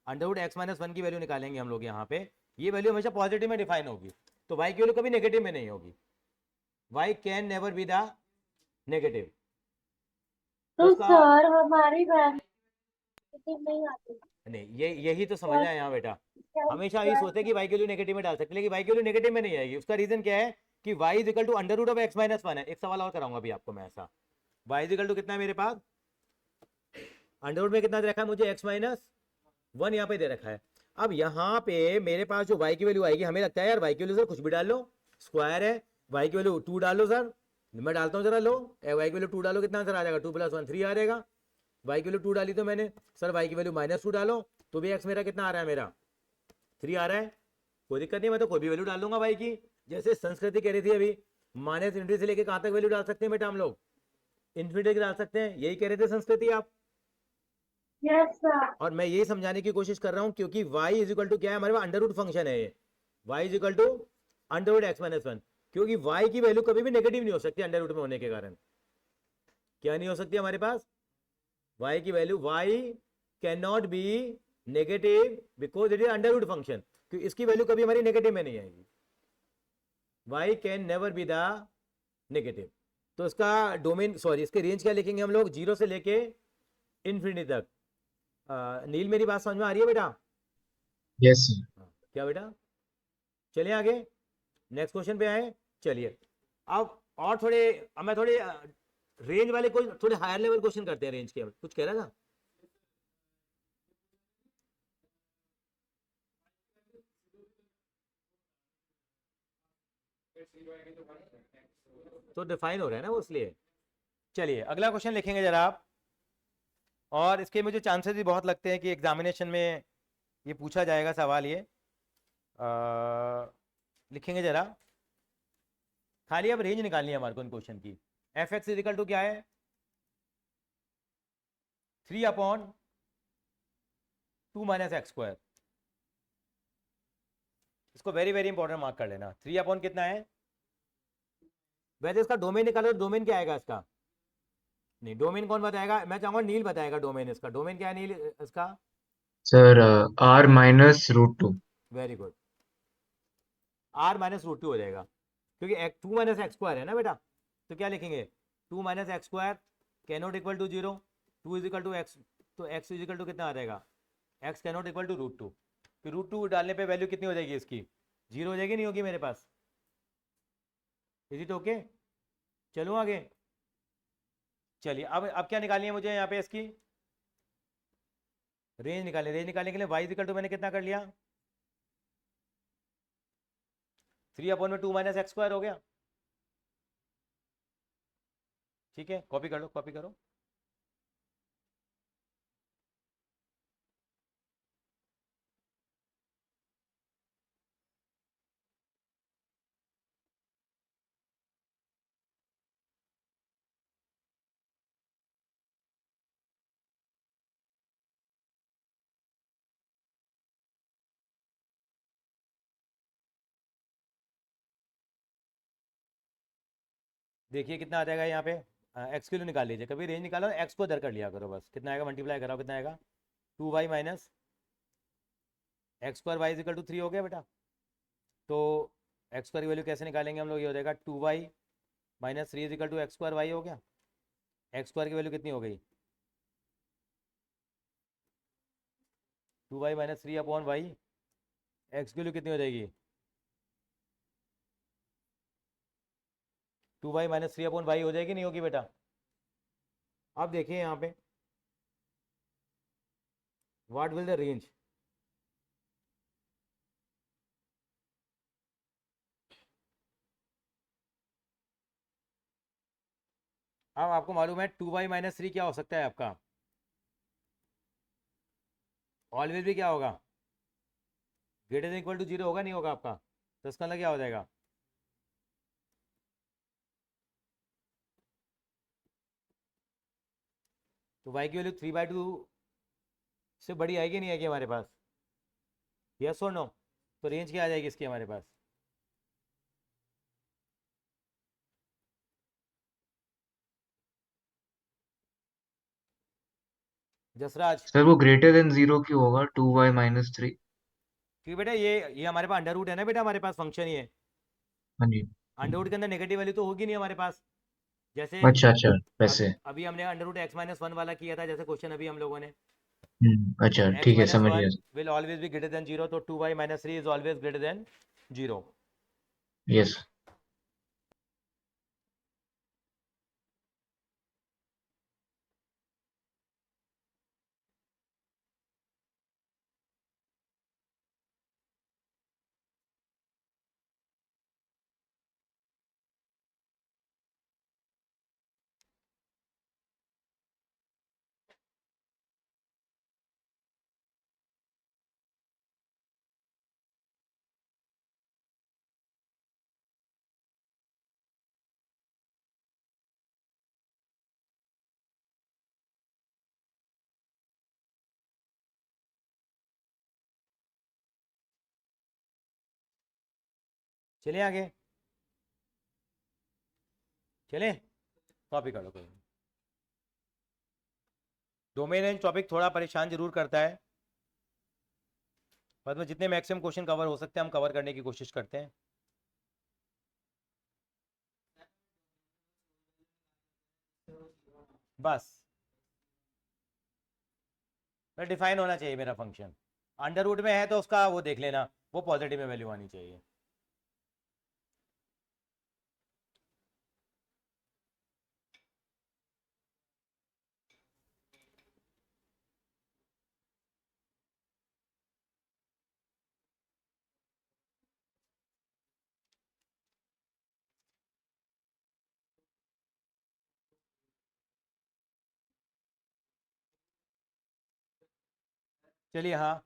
under root x minus one की वैल्यू निकालेंगे हम लोग यहाँ पे, ये वैल्यू हमेशा पॉजिटिव में डिफाइन होगी, तो y की वैल्यू कभी नेगेटिव में नहीं होगी। y can never be the negative. तो सर हमारी वैल्यू नहीं आती। नहीं, यही तो समझना है यहाँ बेटा। हमेशा यही सोचते हैं कि y की वैल्यू नेगेटिव में डाल सकते हैं, लेकिन y की वैल्यू नेगेटिव में नहीं आएगी। उसका रीजन क्या है कि y is equal to under root of X minus one है। एक सवाल और कराऊंगा अभी आपको मैं ऐसा। y इज इक्वल टू कितना है मेरे पास? अंडर रूट में कितना दे रखा है मुझे? x माइनस वन यहाँ पे दे रखा है। अब यहाँ पे मेरे पास जो y की वैल्यू आएगी, हमें लगता है यार y की वैल्यू सर कुछ भी डाल लो, स्क्वायर है, y की वैल्यू 2 डाल लो सर। मैं डालता हूँ जरा, लो y की वैल्यू 2 डालो, कितना आंसर आ जाएगा? 2 + 1 3 आ जाएगा। y की वैल्यू 2 डाली तो मैंने, सर y की वैल्यू -2 डालो तो भी x मेरा कितना आ रहा है? मेरा 3 आ रहा है। कोई दिक्कत नहीं, मैं तो कोई भी वैल्यू डाल दूंगा y की। जैसे संस्कृति कह रही थी अभी, माइनस इन्फिनिटी से लेके कहाँ तक वैल्यू डाल सकते हैं बेटा हम लोग? इन्फिनिटी की डाल सकते हैं, यही कह रहे थे संस्कृति आप। Yes sir. और मैं यही समझाने की कोशिश कर रहा हूं क्योंकि y इज इक्वल टू क्या है हमारे पास? अंडर रूट फंक्शन है ये। y is equal to under root x minus one, क्योंकि y की वैल्यू कभी भी नेगेटिव नहीं हो सकती अंडर रूट में होने के कारण। क्या नहीं हो सकती हमारे पास? y की value, y can not be negative because it is under root function, क्योंकि इसकी वैल्यू कभी हमारी नेगेटिव में नहीं आएगी। y can never be the negative. तो इसका डोमेन सॉरी इसके रेंज क्या लिखेंगे हम लोग, 0 से लेके इन्फिनिटी तक। नील मेरी बात समझ में आ रही है बेटा? Yes sir. क्या बेटा? चलिए आगे नेक्स्ट क्वेश्चन पे आए। चलिए अब और थोड़े, अब मैं थोड़े रेंज वाले कोई थोड़े हायर लेवल क्वेश्चन करते हैं। रेंज के कुछ कह रहा था? तो डिफाइन हो रहा है ना वो, इसलिए। चलिए अगला क्वेश्चन लिखेंगे जरा आप, और इसके मुझे चांसेस भी बहुत लगते हैं कि एग्जामिनेशन में ये पूछा जाएगा सवाल। ये लिखेंगे जरा, खाली अब रेंज निकालनी है हमारे को इन क्वेश्चन की। एफ एक्स इजिकल टू क्या है, 3/2 माइनस एक्स स्क्वायर। इसको वेरी वेरी इंपॉर्टेंट मार्क कर लेना। 3 कितना है, वैसे इसका डोमेन निकालो तो डोमेन क्या आएगा इसका? नहीं, डोमेन कौन बताएगा? मैं चाहूंगा नील बताएगा डोमेन इसका। डोमेन क्या है नील इसका? Sir r minus root 2। Very good, r minus root 2 हो जाएगा, क्योंकि 2 माइनस एक्स स्क्वायर है ना बेटा। तो क्या लिखेंगे, 2 minus x square can not equal to 0, 2 is equal to x, तो x इज इक्वल टू कितना आ जाएगा, x can not equal to root 2। फिर रूट 2 डालने पे वैल्यू कितनी हो जाएगी इसकी, 0 हो जाएगी, नहीं होगी मेरे पास? Is it okay? चलो आगे। चलिए अब क्या निकालनी है मुझे यहाँ पे, इसकी रेंज निकालनी। रेंज निकालने के लिए y इक्वल टू मैंने कितना कर लिया, 3/2 माइनस एक्स स्क्वायर हो गया। ठीक है, कॉपी कर लो, कॉपी करो। देखिए कितना आ जाएगा यहाँ पे, एक्स किलो निकाल लीजिए। कभी रेंज निकालो एक्स को दर कर लिया करो बस। कितना आएगा, मल्टीप्लाई कराओ, कितना आएगा, 2y minus x square y equal to 3 हो गया बेटा। तो एक्स स्क्वायर की वैल्यू कैसे निकालेंगे हम लोग, ये हो जाएगा 2y minus 3 equal to x square y हो गया। एक्स स्क्वायर की वैल्यू कितनी हो गई, 2y माइनस 3/y। एक्स की वैल्यू कितनी हो जाएगी, 2y माइनस 3/y हो जाएगी, नहीं होगी बेटा? अब देखिए यहाँ पे, व्हाट विल द रेंज, अब आपको मालूम है 2y माइनस 3 क्या हो सकता है आपका, ऑलवेज भी क्या होगा, ग्रेटर देन इक्वल टू 0 होगा, नहीं होगा आपका? तो इसका मतलब क्या हो जाएगा, तो y की वैल्यू 3/2 से बड़ी आएगी, नहीं आएगी हमारे पास? यस और नो? तो रेंज क्या आ जाएगी इसकी हमारे पास, जसराज? सर वो ग्रेटर देन 0 क्यों होगा, 2y माइनस 3? क्योंकि बेटा ये हमारे पास अंडर रूट है ना बेटा, हमारे पास फंक्शन ही है। हाँ जी। अंडर रूट के अंदर नेगेटिव वैल्यू तो होगी नहीं हमारे पास। जैसे अच्छा अच्छा, वैसे। अभी हमने अंडर रूट एक्स माइनस 1 वाला किया था, जैसे क्वेश्चन अभी हम लोगों ने। अच्छा एक्स ठीक है, माइनस समझ गया। 1 will always be greater than 0, तो 2y minus 3 is always greater than 0। Yes. चलिए आगे, चले कॉपी कर लो कोई। डोमेन एंड टॉपिक थोड़ा परेशान जरूर करता है, पर में जितने मैक्सिमम क्वेश्चन कवर हो सकते हैं हम कवर करने की कोशिश करते हैं। बस डिफाइन होना चाहिए मेरा फंक्शन। अंडर रूट में है तो उसका वो देख लेना, वो पॉजिटिव में वैल्यू आनी चाहिए। चलिए हाँ,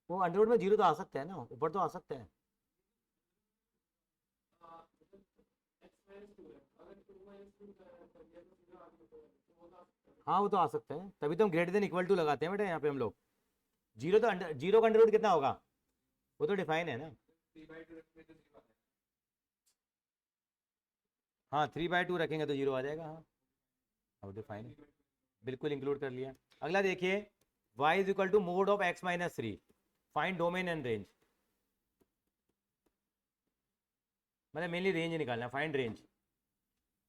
वो अंडर रूट में जीरो तो आ सकते हैं ना, ऊपर तो आ सकते हैं। हाँ वो तो आ सकते हैं, तभी तो हम ग्रेटर देन इक्वल टू लगाते हैं बेटा यहाँ पे हम लोग। जीरो तो अंडर, जीरो का अंडर रूट कितना होगा, वो तो डिफाइन है ना। हाँ 3/2 रखेंगे तो जीरो आ जाएगा। हाँ वो डिफाइन है, बिल्कुल इंक्लूड कर लिया। अगला देखिए, y is equal to mod of x minus 3, find domain and range. मतलब मेनली रेंज निकालना, फाइंड रेंज।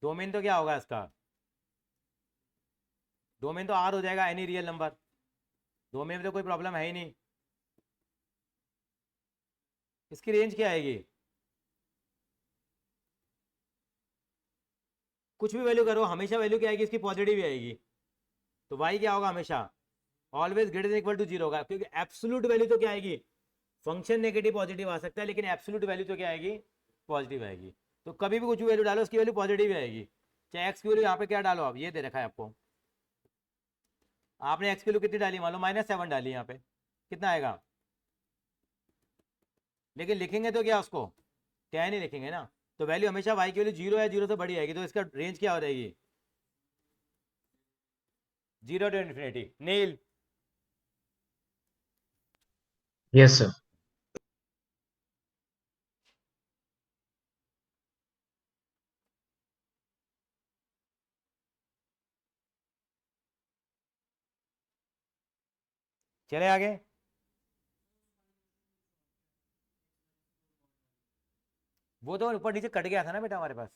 डोमेन तो क्या होगा इसका, डोमेन तो r हो जाएगा, एनी रियल नंबर। डोमेन में तो कोई प्रॉब्लम है ही नहीं। इसकी रेंज क्या आएगी, कुछ भी वैल्यू करो, हमेशा वैल्यू क्या आएगी इसकी, पॉजिटिव ही आएगी। तो y क्या होगा, हमेशा always greater than equal to zero होगा, क्योंकि एब्सोल्यूट वैल्यू तो क्या आएगी, फंक्शन नेगेटिव पॉजिटिव आ सकता है, लेकिन एब्सोल्यूट वैल्यू तो क्या आएगी, पॉजिटिव आएगी। तो कभी भी कुछ भी वैल्यू डालो उसकी वैल्यू पॉजिटिव ही आएगी, चाहे एक्स की वैल्यू यहाँ पे क्या डालो आप, ये दे रखा है आपको, आपने एक्स की वैल्यू कितनी डाली, मान लो -7 डाली, यहाँ पे कितना आएगा, लेकिन लिखेंगे तो क्या उसको, 10 ही लिखेंगे ना। तो वैल्यू हमेशा y की वैल्यू जीरो है, जीरो से बड़ी आएगी, तो इसका रेंज क्या हो जाएगी, 0 to infinity। Neel yes sir. चले आगे। वो तो ऊपर नीचे कट गया था ना बेटा हमारे पास,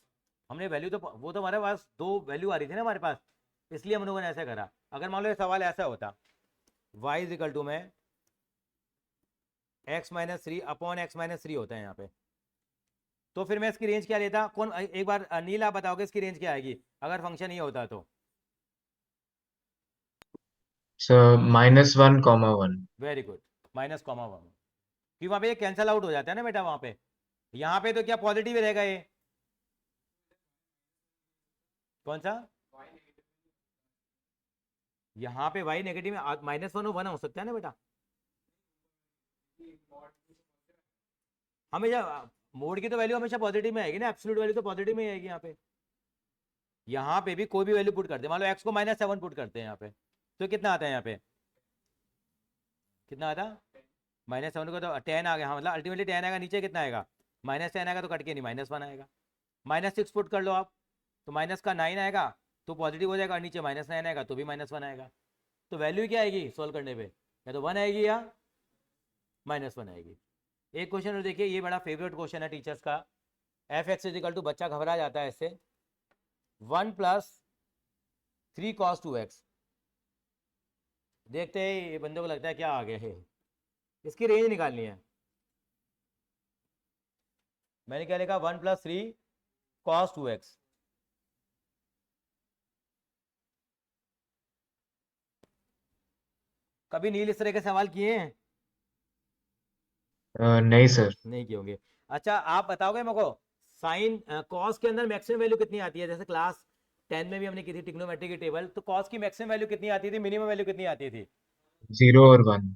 हमने वैल्यू तो, वो तो हमारे पास दो वैल्यू आ रही थी ना हमारे पास, इसलिए हम लोगों ने ऐसा करा। अगर मान लो ये सवाल ऐसा होता, y इज इक्वल टू में x minus 3 upon x minus 3 होता है यहाँ पे, तो फिर मैं इसकी रेंज क्या लेता, कौन एक बार नील आप बताओगे इसकी रेंज क्या आएगी अगर फंक्शन ये होता तो। सर -1, 1। वेरी गुड, -1, कि वहाँ पे ये कैंसल आउट हो जाता है ना बेटा, वहाँ पे, यहाँ पे तो क्या पॉजिटिव ही रहेगा ये, कौन सा, यहाँ पे y नेगेटिव में -1 और 1 हो सकता है ना बेटा, हमेशा मोड की तो वैल्यू हमेशा पॉजिटिव में आएगी ना, एब्सोल्यूट वैल्यू तो पॉजिटिव में आएगी यहाँ पे। यहाँ पे भी कोई भी वैल्यू पुट करते हैं, मान लो x को -7 पुट करते हैं यहाँ पे, तो कितना आता है यहाँ पे, कितना आता, -7 को तो 10 आ गया, हाँ मतलब अल्टीमेटली 10 आएगा, नीचे कितना आएगा, -10 आएगा, तो कट के नहीं -1 आएगा। -6 पुट कर लो आप, तो माइनस का 9 आएगा, तो पॉजिटिव हो जाएगा, और नीचे -9 आएगा तो भी -1 आएगा। तो वैल्यू क्या आएगी सोल्व करने पे, या तो 1 आएगी या -1 आएगी। एक क्वेश्चन और देखिए, ये बड़ा फेवरेट क्वेश्चन है टीचर्स का, f(x) इज इक्वल टू, बच्चा घबरा जाता है इससे, 1 + 3 cos 2x। देखते ही ये बंदे को लगता है क्या आ गया है, इसकी रेंज निकालनी है। मैंने क्या लिखा, 1 + 3 cos 2x। कभी नील इस तरह के सवाल किए हैं, नहीं सर। नहीं किए होंगे। अच्छा आप बताओगे मेरे को, साइन कॉस के अंदर मैक्सिमम वैल्यू कितनी आती है, जैसे क्लास 10 में भी हमने की थी ट्रिग्नोमेट्री की टेबल, तो कॉस की मैक्सिमम वैल्यू कितनी आती थी, मिनिमम वैल्यू कितनी आती थी। 0 और 1।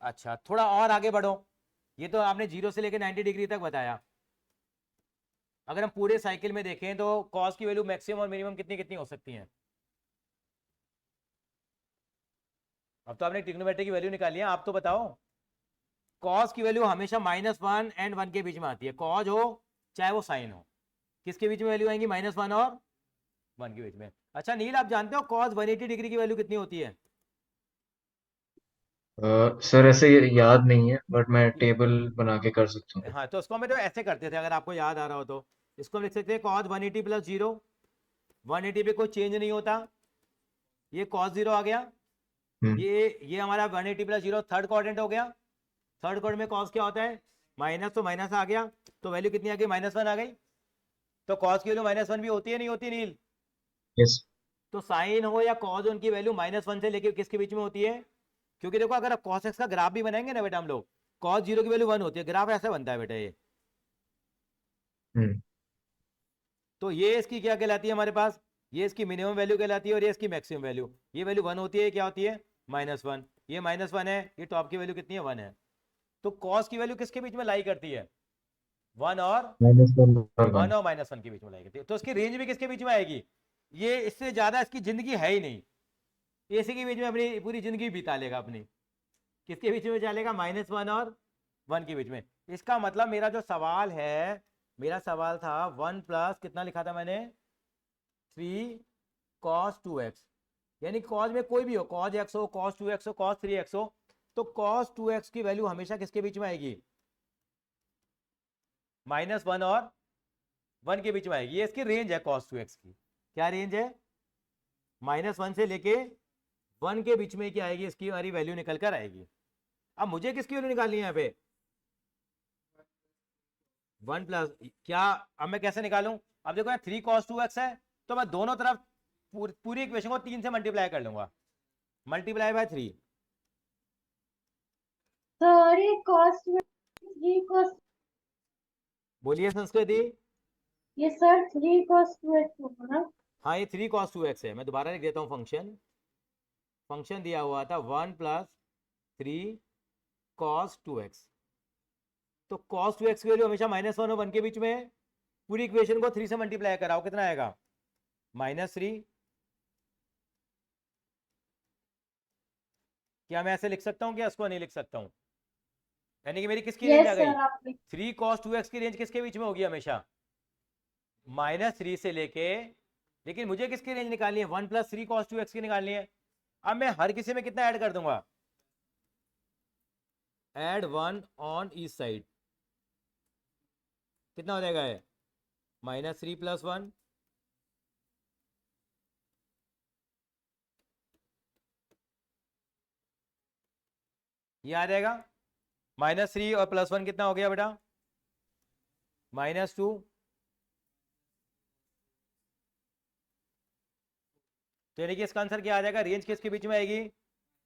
अच्छा थोड़ा और आगे बढ़ो, ये तो आपने 0 से लेकर 90 डिग्री तक बताया, अगर हम पूरे साइकिल में देखें तो कॉस की वैल्यू मैक्सिमम और मिनिमम कितनी कितनी हो सकती है। अब तो आपने ट्रिग्नोमेट्री की वैल्यू निकाली है, आप तो बताओ। कॉस की वैल्यू हमेशा -1 एंड 1 के बीच में आती है, कॉज हो चाहे वो साइन हो, किसके बीच में वैल्यू आएंगी, -1 और 1 के बीच में। अच्छा नील आप जानते हो कॉस 180 डिग्री की वैल्यू कितनी होती है, सर ऐसे याद नहीं है, बट मैं टेबल बना के कर सकता हूँ। हाँ, तो उसको हम तो ऐसे करते थे, अगर आपको याद आ रहा हो तो इसको हम लिख सकते हैं cos 180 प्लस 0। 180 पे कोई चेंज नहीं होता, ये cos 0 आ गया। हम्म। ये हमारा 180 प्लस 0 थर्ड क्वाड्रेंट हो गया। थर्ड क्वाड्रेंट में cos क्या होता है, माइनस, तो माइनस आ गया, तो वैल्यू कितनी आ गई, -1 आ गई। तो cos की वैल्यू -1 भी होती है, नहीं होती नील? यस। तो साइन हो या cos, उनकी वैल्यू -1 से लेके किसके बीच में होती है? क्योंकि देखो, अगर cos x का ग्राफ भी बनाएंगे ना बेटा हम लोग, cos 0 की वैल्यू 1 होती है, ग्राफ ऐसा बनता है बेटा ये। हम्म। तो ये इसकी क्या कहलाती है हमारे पास, ये इसकी मिनिमम वैल्यू कहलाती है और ये इसकी मैक्सिमम वैल्यू। ये वैल्यू 1 होती है, क्या होती है, -1। ये -1 है, ये टॉप की वैल्यू कितनी है, 1 है। तो cos की वैल्यू किसके बीच में लाई करती है, 1 और -1 और 1। -1 के बीच में लाई करती है। तो इसकी रेंज भी किसके बीच में आएगी, ये इससे ज्यादा इसकी जिंदगी है ही नहीं, ये इसी के बीच में अपनी पूरी जिंदगी बिता लेगा अपनी। किसके बीच में चलेगा, -1 और 1 के बीच में। इसका मतलब मेरा जो सवाल है, मेरा सवाल था 1 प्लस कितना लिखा था मैंने, 3 cos 2x, यानी cos में कोई भी हो, cos x हो, cos 2x हो, cos 3x हो, तो cos 2x की वैल्यू हमेशा किसके बीच में आएगी, -1 और 1 के बीच में आएगी। ये इसकी रेंज है cos 2x की। क्या रेंज है, -1 से लेके 1 के बीच में क्या आएगी, इसकी हमारी वैल्यू निकल कर आएगी। अब मुझे किसकी वैल्यू निकालनी है यहाँ पे, 1 प्लस क्या, अब मैं कैसे निकालूं, अब देखो यहाँ 3 cos 2x है, तो मैं दोनों तरफ पूरी इक्वेशन को 3 से मल्टीप्लाई कर लूंगा, मल्टीप्लाई बाय 3। सर ये cos बोलिए संस्कृति। ये सर 3 cos 2x होगा ना? हाँ, ये 3 cos 2x है, मैं दोबारा लिख देता हूँ। फंक्शन दिया हुआ था 1 प्लस 3 cos 2x। तो cos 2x की वैल्यू हमेशा -1 और 1 के बीच में है। पूरी इक्वेशन को 3 से मल्टीप्लाई कराओ, कितना आएगा, -3। क्या मैं ऐसे लिख सकता हूँ, क्या इसको नहीं लिख सकता हूँ, यानी कि मेरी किसकी रेंज आ यस गई, सर आपने 3 cos 2x की रेंज किसके बीच में होगी हमेशा, -3 से लेके, लेकिन मुझे किसकी रेंज निकालनी है, 1 प्लस 3 cos 2x की निकालनी है। अब मैं हर किसी में कितना ऐड कर दूंगा, ऐड 1 ऑन ईच साइड, कितना हो जाएगा है, -3 + 1, ये आ जाएगा। -3 और +1 कितना हो गया बेटा, -2। तो यानी कि इसका आंसर क्या आ जाएगा, रेंज किसके बीच में आएगी,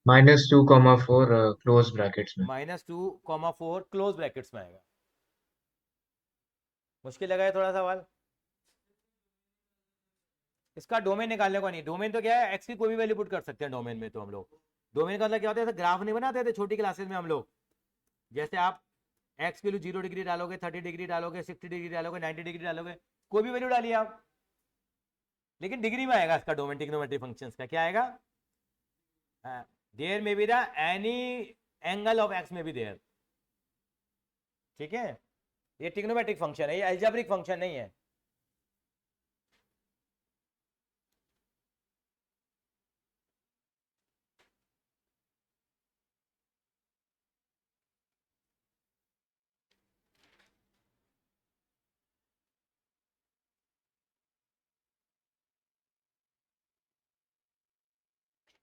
-2, 4 क्लोज ब्रैकेट्स में। -2, 4 क्लोज ब्रैकेट्स में आएगा। मुश्किल लगा है थोड़ा सवाल, इसका डोमेन निकालने को नहीं। डोमेन तो क्या है, एक्स की कोई भी वैल्यू पुट कर सकते हैं डोमेन में। तो हम लोग डोमेन का मतलब क्या होता है, ग्राफ नहीं बनाते थे छोटी क्लासेस में हम लोग, जैसे आप एक्स की वैल्यू 0 डिग्री डालोगे, 30 डिग्री डालोगे, 60 डिग्री डालोगे, 90 डिग्री डालोगे, कोई भी वैल्यू डालिए आप, लेकिन डिग्री में आएगा इसका डोमेन। ट्रिग्नोमेट्री फंक्शंस का क्या आएगा, देयर में be the any angle of x में बी देयर, ठीक है। ये ट्रिग्नोमेट्रिक फंक्शन है, ये अलजेब्रिक फंक्शन नहीं है।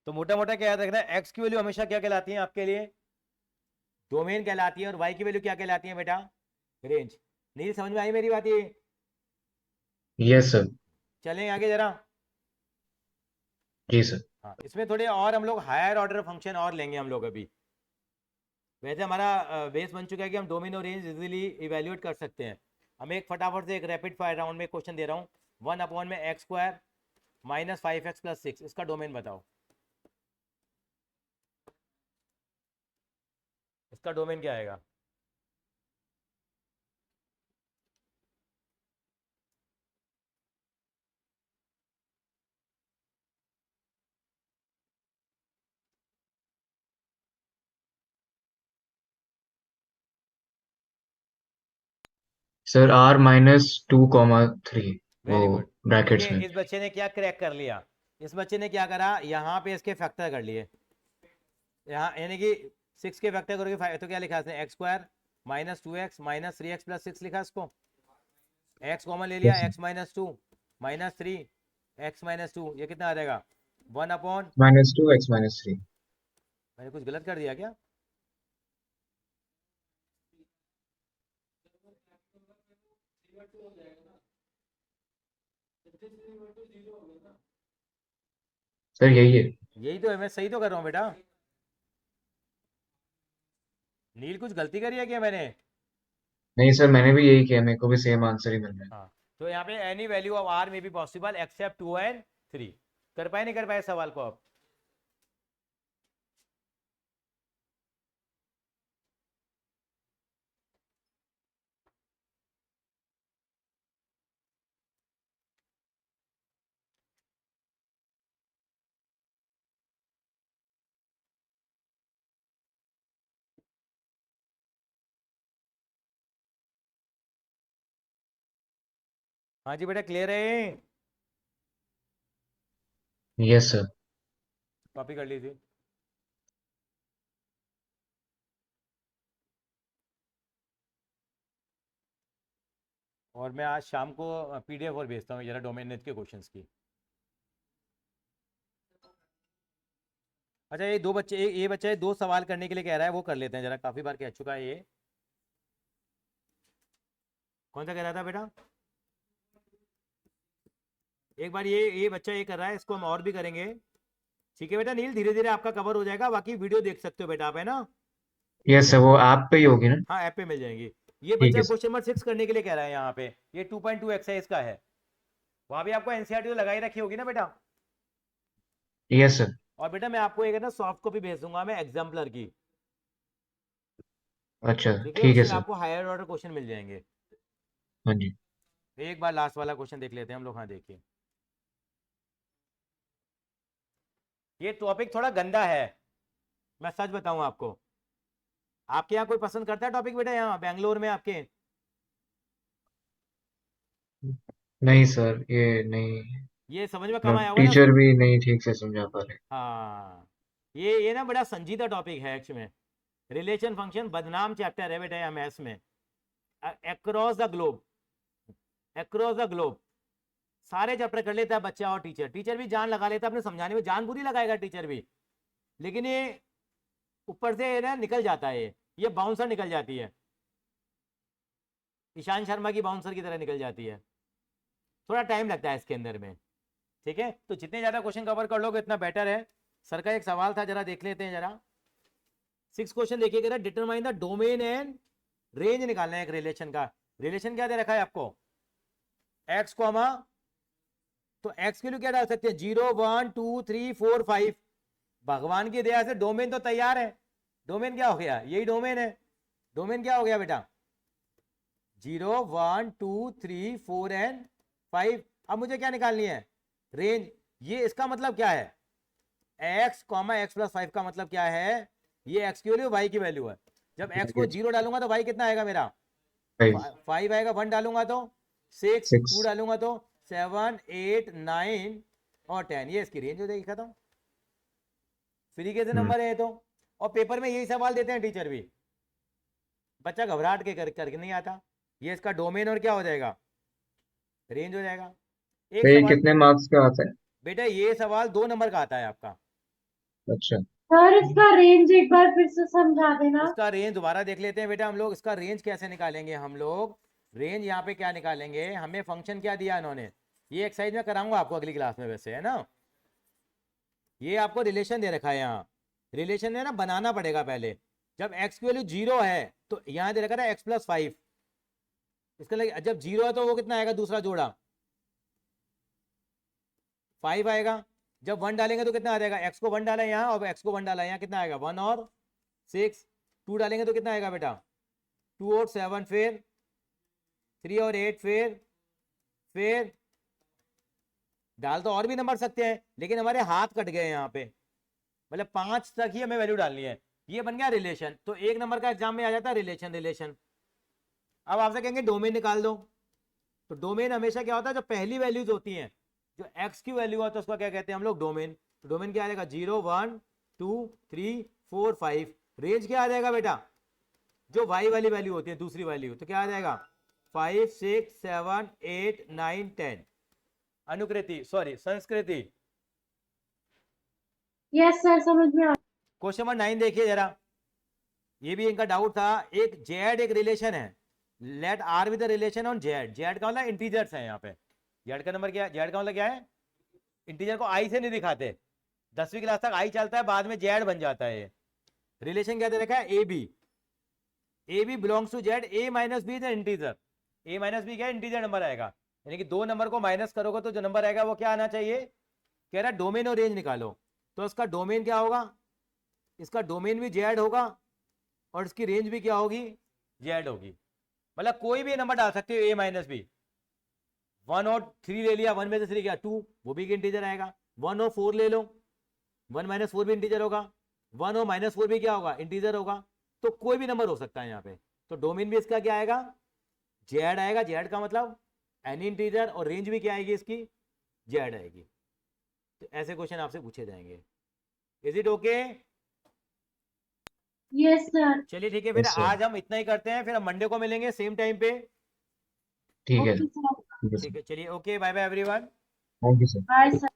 तो मोटा मोटा क्या याद रखना है, एक्स की वैल्यू हमेशा क्या कहलाती है आपके लिए, डोमेन कहलाती है, और वाई की वैल्यू क्या कहलाती है बेटा, रेंज। नहीं समझ में आई मेरी बात ये, यस सर। चलें आगे जरा। जी सर। हाँ, इसमें थोड़े और हम लोग हायर ऑर्डर फंक्शन और लेंगे हम लोग अभी। वैसे हमारा बेस बन चुका है कि हम डोमेन और रेंज इजीली इवेल्युएट कर सकते हैं। हम एक फटाफट से एक रैपिड फायर राउंड में क्वेश्चन दे रहा हूँ, 1/x² - 5x + 6, इसका डोमेन बताओ। इसका डोमेन क्या आएगा, सर R-2, 3 वो वेरी गुड। देखिए ब्रैकेट्स में। इस बच्चे ने क्या क्रैक कर लिया, इस बच्चे ने क्या करा, यहाँ पे इसके फैक्टर कर लिए, यहाँ यानी कि 6 के फैक्टर करोगे 5, तो क्या लिखा है x square minus 2x minus 3x plus 6 लिखा इसको, x कॉमन ले लिया, yes x minus 2 minus 3 x minus 2, ये कितना आ जाएगा 1 अपॉन, -2x-3 मैंने कुछ गलत कर दिया क्या? सर यही है। यही तो है, मैं सही तो कर रहा हूँ बेटा। नील कुछ गलती करी है क्या मैंने? नहीं सर, मैंने भी यही किया, मेरे को भी सेम आंसर ही मिल रहा है। हाँ, तो यहाँ पे एनी वैल्यू ऑफ आर में बी पॉसिबल एक्सेप्ट 2 एंड 3। कर पाए नहीं कर पाए सवाल को आप? हाँ जी बेटा, क्लियर है? Yes sir. कॉपी कर ली थी। और मैं आज शाम को पीडीएफ और भेजता हूँ जरा डोमेन के क्वेश्चंस की। अच्छा, ये दो बच्चे, ये बच्चा है 2 सवाल करने के लिए कह रहा है, वो कर लेते हैं जरा, काफी बार कह चुका है ये। कौन सा कह रहा था बेटा? एक बार ये बच्चा ये कर रहा है, इसको हम और भी करेंगे। ठीक है बेटा नील, धीरे धीरे आपका कवर हो जाएगा, बाकी वीडियो देख सकते हो बेटा आप, है ना? यस सर, वो ऐप पे ही होगी ना? हाँ, ऐप पे मिल जाएंगी। ये ठीक बच्चा है सर। क्वेश्चन नंबर 6 करने के लिए कह रहा है यहाँ पे, ये 2.2 एक्सरसाइज का है। वहां भी आपको एनसीईआरटी तो लगाई रखी होगी ना बेटा? Yes sir. और बेटा मैं आपको एक है ना सॉफ्ट कॉपी भेज दूंगा मैं एग्जाम्पलर की। अच्छा ठीक है, ठीक है उसमें सर। आपको हायर ऑर्डर क्वेश्चन मिल जाएंगे। हाँ जी। एक बार लास्ट वाला क्वेश्चन देख लेते हैं हम लोग। हाँ देखिए, ये टॉपिक थोड़ा गंदा है, मैं सच बताऊं आपको। आपके यहाँ कोई पसंद करता है टॉपिक बेटा, यहाँ बेंगलोर में आपके? नहीं सर, ये नहीं, ये समझ में कम आया होगा ना? टीचर भी नहीं ठीक से समझा पा रहे। हाँ, ये ना बड़ा संजीदा टॉपिक है एक्चुअली में। रिलेशन फंक्शन बदनाम चैप्टर है बेटा यहाँ मैथ्स में। Across the globe, across the globe सारे चैप्टर कर लेता है बच्चा, और टीचर, टीचर भी जान लगा लेता है अपने समझाने में, जान पूरी लगाएगा टीचर भी, लेकिन ये ऊपर से ना निकल जाता है, ये बाउंसर निकल जाती है, ईशान शर्मा की बाउंसर की तरह निकल जाती है। थोड़ा टाइम लगता है इसके अंदर में। ठीक है, तो जितने ज़्यादा क्वेश्चन कवर कर लोगे उतना बेटर है। सर का एक सवाल था, जरा देख लेते हैं जरा। 6 क्वेश्चन देखिएगा, determine the domain and range निकालना है एक रिलेशन का। रिलेशन क्या दे रखा है आपको? एक्स कॉमा, तो एक्स के लिए क्या डाल सकते हैं? 0 1 2 3 4 5। भगवान की दया से डोमेन तो तैयार है। डोमेन क्या हो गया? यही डोमेन है। डोमेन क्या हो गया बेटा? 0 1 2 3 4 एंड 5। अब मुझे क्या निकालनी है? रेंज। ये इसका मतलब क्या है? x कॉमा एक्स प्लस 5 का मतलब क्या है? ये x की वैल्यू, y की वैल्यू है। जब x को 0 डालूंगा तो y कितना आएगा मेरा? 5 आएगा। 1 डालूंगा तो 6, 2 डालूंगा तो 7 8 9 और 10। ये इसकी रेंज हो जाएगी, खत्म। फ्री के से नंबर है तो। और पेपर में यही सवाल देते हैं टीचर भी, बच्चा घबराहट के करके नहीं आता। ये इसका डोमेन और क्या हो जाएगा? रेंज हो जाएगा। एक तो ये सवाल कितने मार्क्स का आता है? बेटा, ये सवाल 2 नंबर का आता है आपका। अच्छा। सर इसका रेंज एक बार फिर से समझा देना। इसका रेंज दोबारा देख लेते हैं बेटा हम लोग। इसका रेंज कैसे निकालेंगे हम लोग? रेंज यहाँ पे क्या निकालेंगे? हमें फंक्शन क्या दिया इन्होंने, ये एक्सरसाइज में कराऊंगा आपको अगली क्लास में वैसे, है ना? ये आपको रिलेशन दे रखा है यहाँ। रिलेशन है ना, बनाना पड़ेगा पहले। जब x की वैल्यू 0 है तो यहाँ दे रखा है x प्लस 5। इसका लगे जब 0 है तो वो कितना आएगा? दूसरा जोड़ा 5 आएगा। जब 1 डालेंगे तो कितना आ जाएगा? x को 1 डाला यहाँ और x को 1 डाला यहाँ, कितना आएगा? 1 और 6। 2 डालेंगे तो कितना आएगा बेटा? 2 और 7, फिर 3 और 8, फिर डाल तो और भी नंबर सकते हैं, लेकिन हमारे हाथ कट गए यहाँ पे। मतलब 5 तक ही हमें वैल्यू डालनी है। ये बन गया रिलेशन। तो 1 नंबर का एग्जाम में आ जाता है रिलेशन। रिलेशन अब आपसे कहेंगे डोमेन निकाल दो, तो डोमेन हमेशा क्या होता है? जो पहली वैल्यूज होती हैं, जो x की वैल्यू होता है उसको क्या कहते हैं हम लोग? डोमेन। तो डोमेन क्या आएगा? 0 1 2 3 4 5। रेंज क्या आ जाएगा बेटा, जो y वाली वैल्यू होती है दूसरी वैल्यू, तो क्या आ जाएगा 5 6 7 8 9 10। अनुकृति सॉरी संस्कृति, यस सर समझ में आ क्वेश्चन नंबर 9 देखिए जरा, ये भी इनका डाउट था। एक जेड एक रिलेशन है, let R with relation on Z, Z का मतलब इंटीजर्स है यहाँ पे, जेड का नंबर क्या है, जेड का मतलब क्या है, इंटीजर को आई से नहीं दिखाते, 10वीं क्लास तक आई चलता है, बाद में जेड बन जाता है। ये रिलेशन क्या दे रखा है, a b belongs to Z, a minus b is integer, a minus b क्या है, इंटीजर नंबर आएगा, यानी कि दो नंबर को माइनस करोगे तो जो नंबर आएगा वो क्या आना चाहिए, कह रहा डोमेन और रेंज निकालो, तो इसका डोमेन क्या होगा, इसका डोमेन भी जेड होगा और इसकी रेंज भी क्या होगी, जेड होगी। मतलब कोई भी नंबर डाल सकते हो ए माइनस बी, 1 और 3 ले लिया, 1 में से 3 क्या 2, वो भी एक इंटीजर आएगा, 1 और 4 ले लो, 1 माइनस 4 भी इंटीजर होगा, 1 और माइनस 4 भी क्या होगा, इंटीजर होगा, तो कोई भी नंबर हो सकता है यहाँ पे। तो डोमेन भी इसका क्या आएगा, जेड आएगा, जेड का मतलब एनी इंटीजर, और रेंज भी क्या आएगी इसकी, जेड आएगी। तो ऐसे क्वेश्चन आपसे पूछे जाएंगे। Is it okay? Yes sir. चलिए ठीक है, फिर Yes, sir. आज हम इतना ही करते हैं, फिर हम मंडे को मिलेंगे सेम टाइम पे। ठीक है ओके सर। ठीक है ठीक है, चलिए okay, bye bye everyone. Thank you sir. Bye sir.